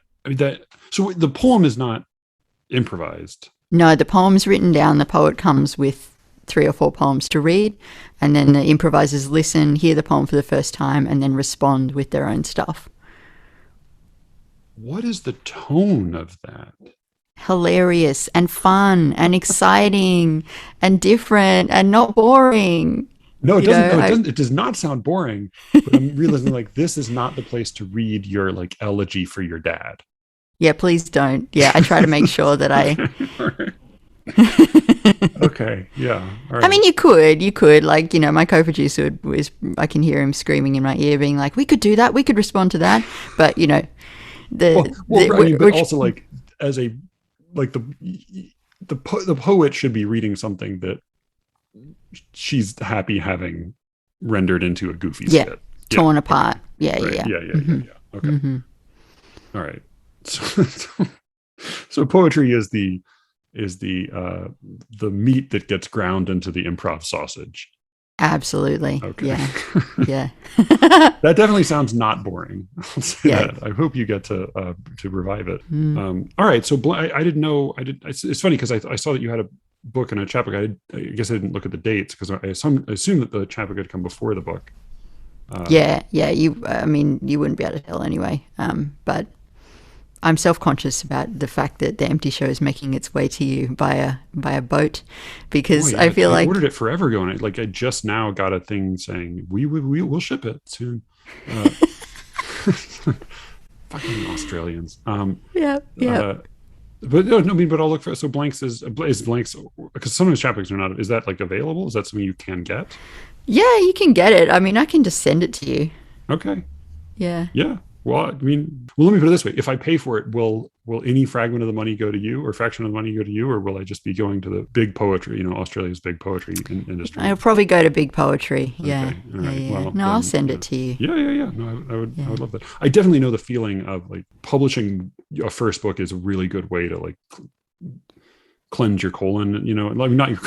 So the poem is not improvised. No, the poem's written down. The poet comes with 3 or 4 poems to read, and then the improvisers listen, hear the poem for the first time, and then respond with their own stuff. What is the tone of that? Hilarious and fun and exciting and different and not boring. No, it doesn't. It does not sound boring. But I'm realizing like this is not the place to read your like elegy for your dad. Yeah, please don't. Yeah, I try to make sure that I Okay. Yeah. All I right. mean, you could, like, my co-producer I can hear him screaming in my ear, being like, "We could do that. We could respond to that." But I mean, but which, also like as a like the poet should be reading something that she's happy having rendered into a goofy yeah, skit. Yeah. torn Okay. apart. Yeah, Right. yeah, Yeah. Yeah. Yeah. mm-hmm, Yeah. Okay. mm-hmm. All right. So poetry is the meat that gets ground into the improv sausage. Absolutely. Okay. Yeah, yeah, That definitely sounds not boring. I'll say yeah. that. I hope you get to revive it. Mm. All right. So I didn't know. I did. It's funny because I saw that you had a book and a chapbook. I guess I didn't look at the dates because I assumed that the chapbook had come before the book. Yeah, yeah. I mean, you wouldn't be able to tell anyway. But I'm self-conscious about the fact that the empty show is making its way to you by a boat, because Boy, I feel I like ordered it forever ago, and I just now got a thing saying we will ship it soon. Uh, Fucking Australians. yeah, yeah. But no, I mean, but I'll look for. So blanks is blanks because some of the chapbooks are not. Is that like available? Is that something you can get? Yeah, you can get it. I mean, I can just send it to you. Okay. Yeah. Yeah. Well, I mean, well, let me put it this way: if I pay for it, will any fragment of the money go to you, or fraction of the money go to you, or will I just be going to the big poetry? Australia's big poetry industry. I'll probably go to big poetry. Yeah. Okay. All Yeah, right. yeah. Well, No, I'll then, send yeah. it to you. Yeah. No, I would. Yeah. I would love that. I definitely know the feeling of like publishing a first book is a really good way to like cleanse your colon. Like not your,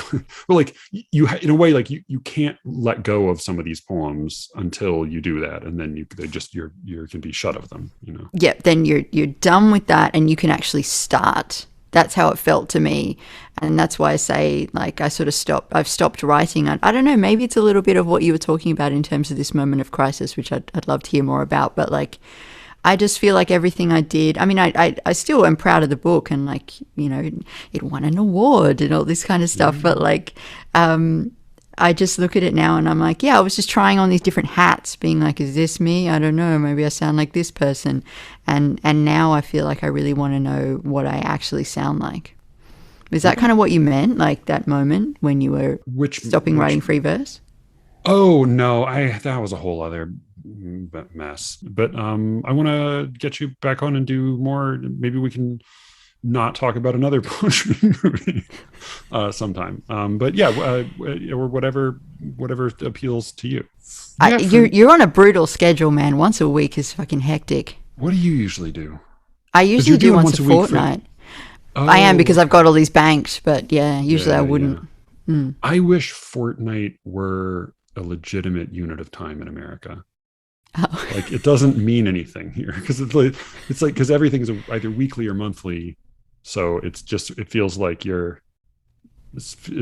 but like you in a way like you can't let go of some of these poems until you do that, and then you can be shut of them. Yeah, then you're done with that and you can actually start. That's how it felt to me. And that's why I say, like, I've stopped writing. I don't know, maybe it's a little bit of what you were talking about in terms of this moment of crisis, which I'd love to hear more about. But like, I just feel like everything I did, I mean, I still am proud of the book, and like, it won an award and all this kind of stuff. But like, I just look at it now and I'm like, yeah, I was just trying on these different hats, being like, is this me? I don't know. Maybe I sound like this person. And now I feel like I really want to know what I actually sound like. Is that kind of what you meant? Like that moment when you were stopping writing free verse? Oh no, that was a whole other mess. But I want to get you back on and do more. Maybe we can not talk about another poetry movie sometime. But yeah, or whatever appeals to you. Yeah, you're on a brutal schedule, man. Once a week is fucking hectic. What do you usually do? I usually do once a fortnight. I am, because I've got all these banked, but yeah, usually I wouldn't. Yeah. I wish fortnight were a legitimate unit of time in America. Oh. Like it doesn't mean anything here because it's like because everything's either weekly or monthly, so it feels like it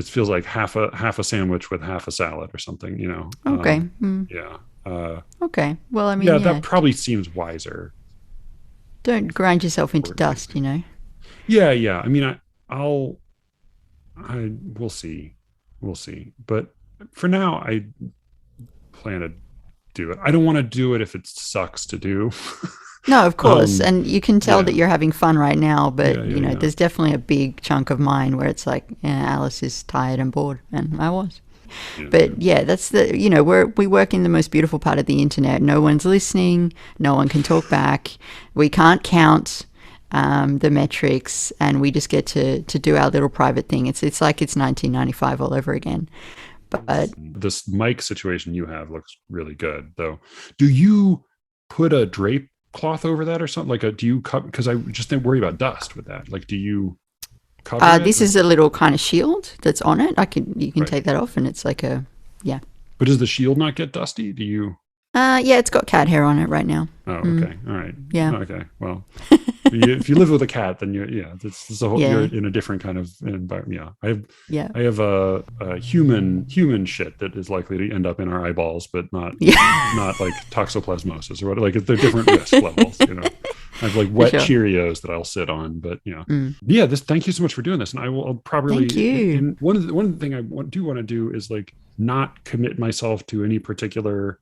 feels like half a sandwich with half a salad or something. Okay. Yeah. Okay. Well, I mean, yeah, that probably seems wiser. Don't grind yourself into dust, Yeah. I mean, we'll see. But for now, I plan to do it. I don't want to do it if it sucks to do. No, of course. And you can tell that you're having fun right now, but there's definitely a big chunk of mine where it's like, Alice is tired and bored, and I was. But that's we work in the most beautiful part of the internet. No one's listening. No one can talk back. We can't count the metrics, and we just get to do our little private thing. It's like it's 1995 all over again. But this mic situation you have looks really good, though. Do you put a drape cloth over that or something? Like do you cover? Because I just didn't worry about dust with that. Like, do you cover it? This is a little kind of shield that's on it. You can take that off, and it's like But does the shield not get dusty? Do you? Yeah, it's got cat hair on it right now. Oh, okay. All right. Yeah. Okay. Well, if you live with a cat, then you're in a different kind of environment. Yeah. I have a human shit that is likely to end up in our eyeballs, but not like toxoplasmosis or what. Like they're different risk levels. I have like wet Cheerios that I'll sit on, but yeah. Thank you so much for doing this, and I'll probably. Thank you. And one of the thing I do want to do is like not commit myself to any particular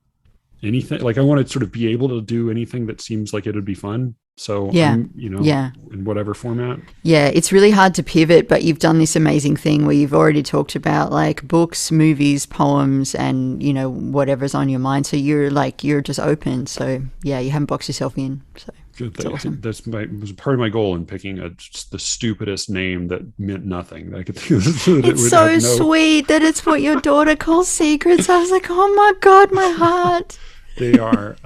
anything. Like I want to sort of be able to do anything that seems like it would be fun. So Yeah. I'm, Yeah. in whatever format. Yeah, it's really hard to pivot, but you've done this amazing thing where you've already talked about like books, movies, poems, and whatever's on your mind. So you're just open. So yeah, you haven't boxed yourself in. So Good it's thing. awesome. Was part of my goal in picking just the stupidest name that meant nothing. That I could think that it It's would so have no. sweet that it's what your daughter calls secrets. I was like, oh my God, my heart. They are.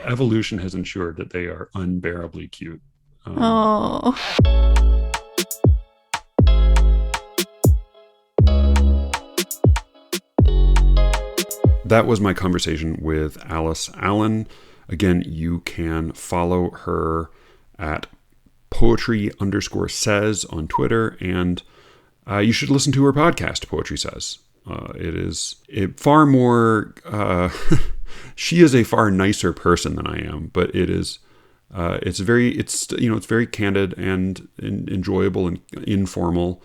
Evolution has ensured that they are unbearably cute. Oh. That was my conversation with Alice Allan. Again, you can follow her at poetry_says on Twitter, and you should listen to her podcast, Poetry Says. It is far more. She is a far nicer person than I am, but it is. It's very candid and enjoyable and informal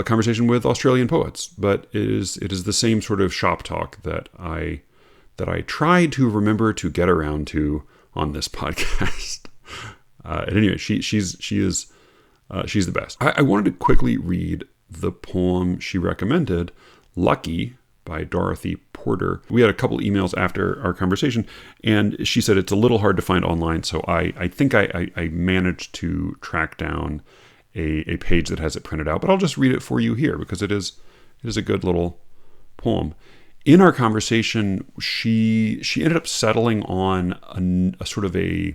conversation with Australian poets. But it is the same sort of shop talk that I try to remember to get around to on this podcast. At any rate, she's the best. I wanted to quickly read the poem she recommended, "Lucky" by Dorothy Porter. We had a couple emails after our conversation, and she said it's a little hard to find online, so I think I managed to track down a page that has it printed out, but I'll just read it for you here because it is a good little poem. In our conversation, she ended up settling on a sort of a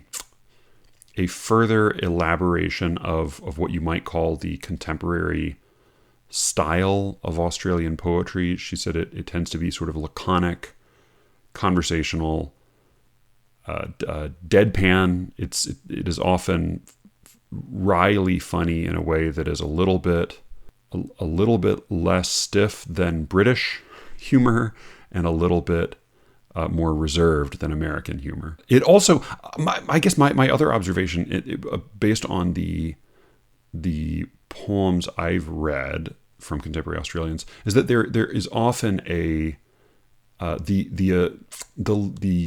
further elaboration of what you might call the contemporary style of Australian poetry. She said it tends to be sort of laconic, conversational, deadpan. It is often wryly funny in a way that is a little bit less stiff than British humor and a little bit more reserved than American humor. It also, I guess my other observation, based on the poems I've read from contemporary Australians, is that there is often the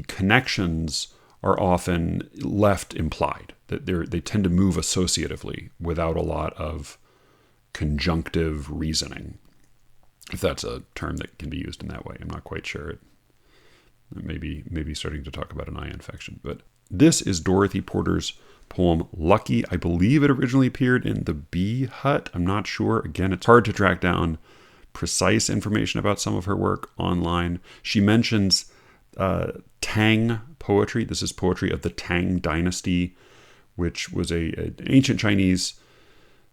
connections are often left implied, that they tend to move associatively without a lot of conjunctive reasoning, if that's a term that can be used in that way. I'm not quite sure. It may be starting to talk about an eye infection. But this is Dorothy Porter's poem, "Lucky." I believe it originally appeared in the Bee Hut. I'm not sure. Again, it's hard to track down precise information about some of her work online. She mentions Tang poetry. This is poetry of the Tang dynasty, which was an ancient Chinese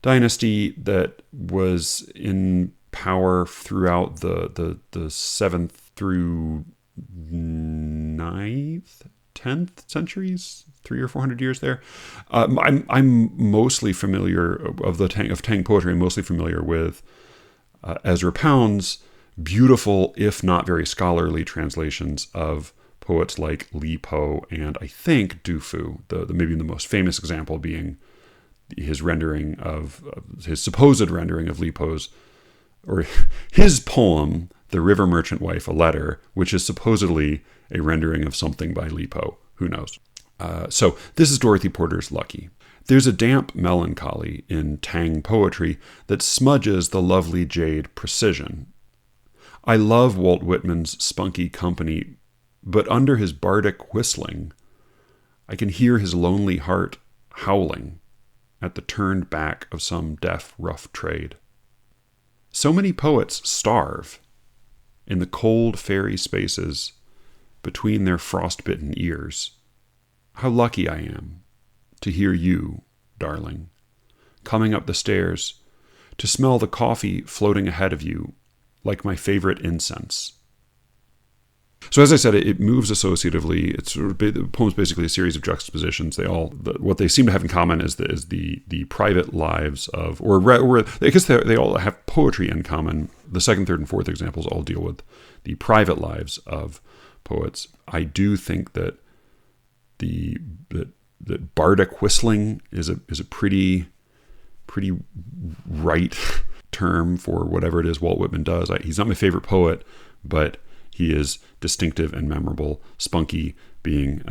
dynasty that was in power throughout the 7th through 9th, 10th centuries, 300 or 400 years there. I'm mostly familiar of Tang poetry. I'm mostly familiar with Ezra Pound's beautiful, if not very scholarly, translations of poets like Li Po and I think Du Fu. The maybe the most famous example being his supposed rendering of Li Po's, or his poem, "The River Merchant Wife, a Letter," which is supposedly a rendering of something by Li Po. Who knows? So this is Dorothy Porter's "Lucky." There's a damp melancholy in Tang poetry that smudges the lovely jade precision. I love Walt Whitman's spunky company, but under his bardic whistling, I can hear his lonely heart howling at the turned back of some deaf rough trade. So many poets starve in the cold fairy spaces between their frostbitten ears. How lucky I am to hear you, darling, coming up the stairs, to smell the coffee floating ahead of you like my favorite incense. So as I said, it moves associatively. It's sort of, the poem's basically a series of juxtapositions. What they seem to have in common is the private lives of, or I guess they all have poetry in common. The second, third, and fourth examples all deal with the private lives of poets. I do think that that bardic whistling is a pretty right term for whatever it is Walt Whitman does. He's not my favorite poet, but he is distinctive and memorable. Spunky being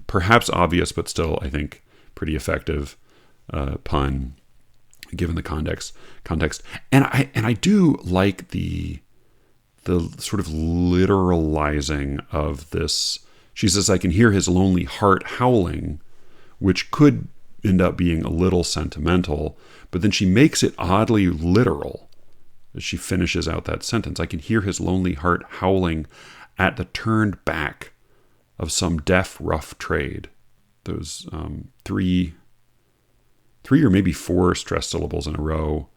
perhaps obvious, but still, I think, pretty effective pun given the context. And I do like the sort of literalizing of this. She says, I can hear his lonely heart howling, which could end up being a little sentimental, but then she makes it oddly literal as she finishes out that sentence. I can hear his lonely heart howling at the turned back of some deaf rough trade. Those three or maybe four stressed syllables in a row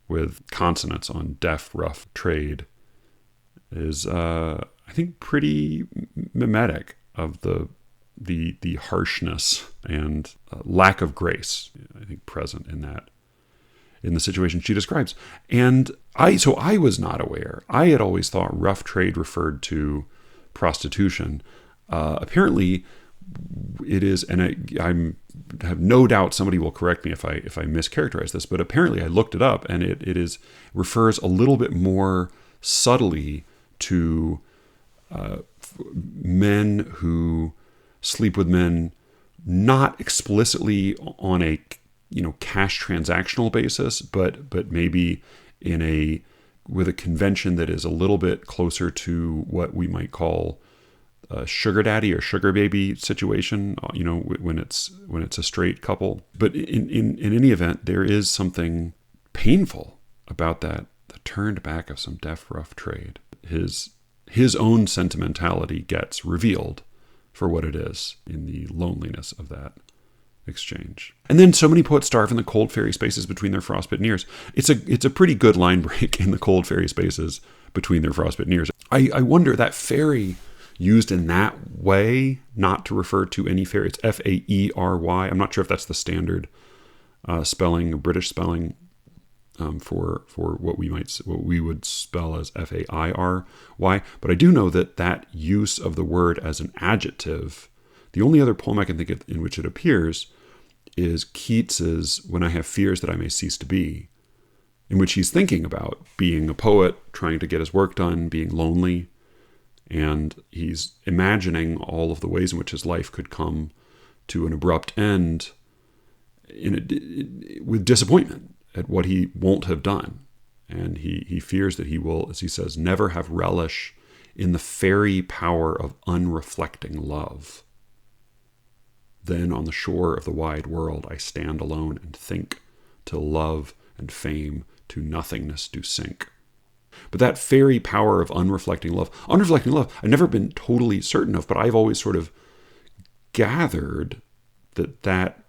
with consonants on deaf rough trade is, I think, pretty mimetic of the harshness and lack of grace, I think, present in the situation she describes. And I was not aware. I had always thought rough trade referred to prostitution. Apparently it is, and I have no doubt somebody will correct me if I mischaracterize this, but apparently I looked it up, and it refers a little bit more subtly to men who sleep with men, not explicitly on a cash transactional basis, but maybe with a convention that is a little bit closer to what we might call a sugar daddy or sugar baby situation, when it's a straight couple. But in any event, there is something painful about that, the turned back of some deaf rough trade. His own sentimentality gets revealed for what it is in the loneliness of that exchange. And then so many poets starve in the cold fairy spaces between their frostbitten ears. It's a pretty good line break in the cold fairy spaces between their frostbitten ears. I wonder, that fairy used in that way, not to refer to any fairy. It's Faery. I'm not sure if that's the standard spelling, British spelling, for what we would spell as Fairy. But I do know that use of the word as an adjective, the only other poem I can think of in which it appears is Keats's When I Have Fears That I May Cease to Be, in which he's thinking about being a poet, trying to get his work done, being lonely, and he's imagining all of the ways in which his life could come to an abrupt end with disappointment at what he won't have done. And he fears that he will, as he says, never have relish in the fairy power of unreflecting love. Then on the shore of the wide world I stand alone and think, till love and fame to nothingness do sink. But that fairy power of unreflecting love, I've never been totally certain of, but I've always sort of gathered that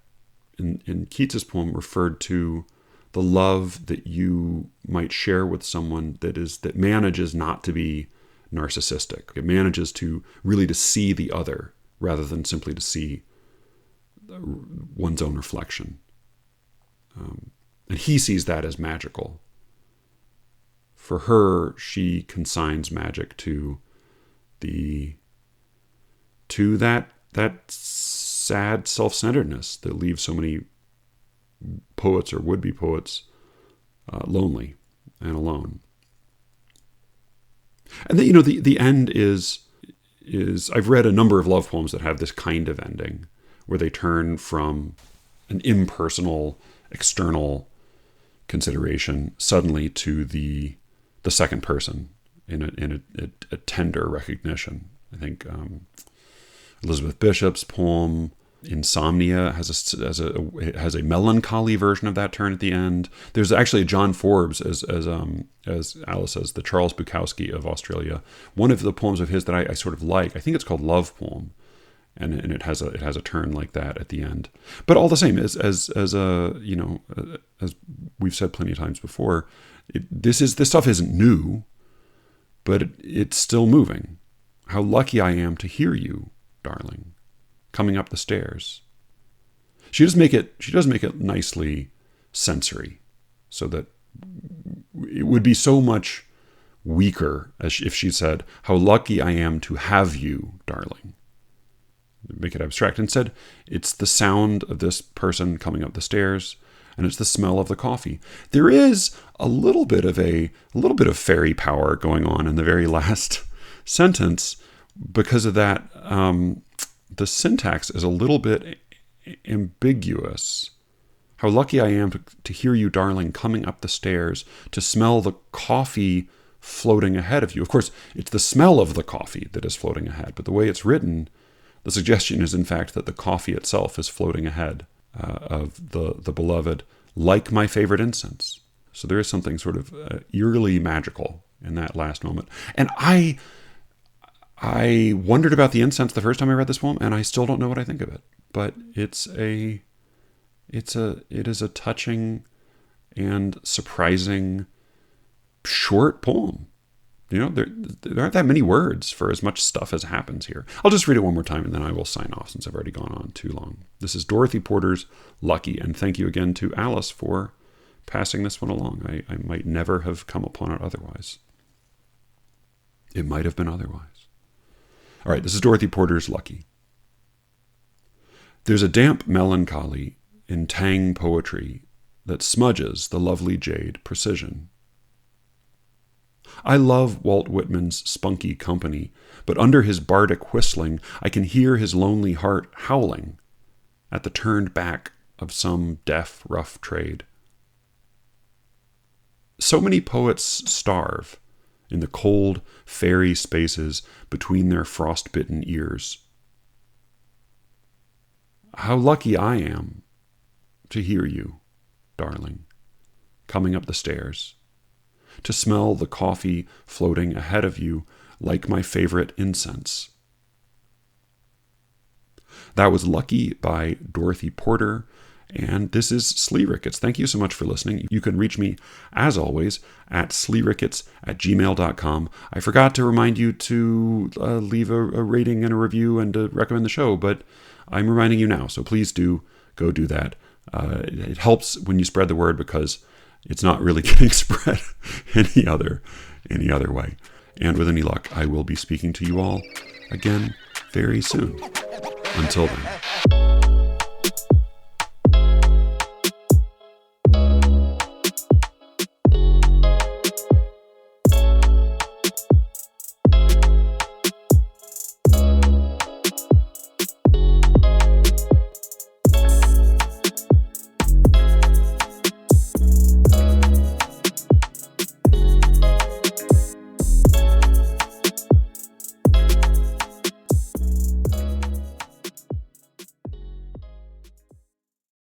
in Keats's poem referred to the love that you might share with someone that manages not to be narcissistic. It manages to see the other rather than simply to see one's own reflection. And he sees that as magical. For her, she consigns magic to that sad self-centeredness that leaves so many poets or would-be poets lonely and alone. And then, the end is I've read a number of love poems that have this kind of ending, where they turn from an impersonal, external consideration suddenly to the second person in a tender recognition. I think Elizabeth Bishop's poem Insomnia has a melancholy version of that turn at the end. There's actually a John Forbes, as Alice says, the Charles Bukowski of Australia. One of the poems of his that I sort of like, I think it's called Love Poem, and it has a turn like that at the end. But all the same, as we've said plenty of times before, this stuff isn't new, but it's still moving. How lucky I am to hear you, darling, coming up the stairs. She does make it nicely sensory, so that it would be so much weaker as if she said, how lucky I am to have you, darling. Make it abstract. Instead, it's the sound of this person coming up the stairs, and it's the smell of the coffee. There is a little bit of fairy power going on in the very last sentence, because of that, the syntax is a little bit ambiguous. How lucky I am to hear you, darling, coming up the stairs, to smell the coffee floating ahead of you. Of course, it's the smell of the coffee that is floating ahead, but the way it's written, the suggestion is, in fact, that the coffee itself is floating ahead of the beloved, like my favorite incense. So there is something sort of eerily magical in that last moment. And I wondered about the incense the first time I read this poem, and I still don't know what I think of it. But it is a touching and surprising short poem. You know, there aren't that many words for as much stuff as happens here. I'll just read it one more time and then I will sign off since I've already gone on too long. This is Dorothy Porter's Lucky, and thank you again to Alice for passing this one along. I might never have come upon it otherwise. It might have been otherwise. All right, this is Dorothy Porter's Lucky. There's a damp melancholy in tang poetry that smudges the lovely jade precision. I love Walt Whitman's spunky company, but under his bardic whistling, I can hear his lonely heart howling at the turned back of some deaf, rough trade. So many poets starve in the cold, fairy spaces between their frost-bitten ears. How lucky I am to hear you, darling, coming up the stairs, to smell the coffee floating ahead of you like my favorite incense. That was Lucky by Dorothy Porter, and this is SLEERICKETS. Thank you so much for listening. You can reach me, as always, at SLEERICKETS@gmail.com. I forgot to remind you to leave a rating and a review and to recommend the show, but I'm reminding you now, so please do go do that. It helps when you spread the word because it's not really getting spread any other way. And with any luck, I will be speaking to you all again very soon. Until then.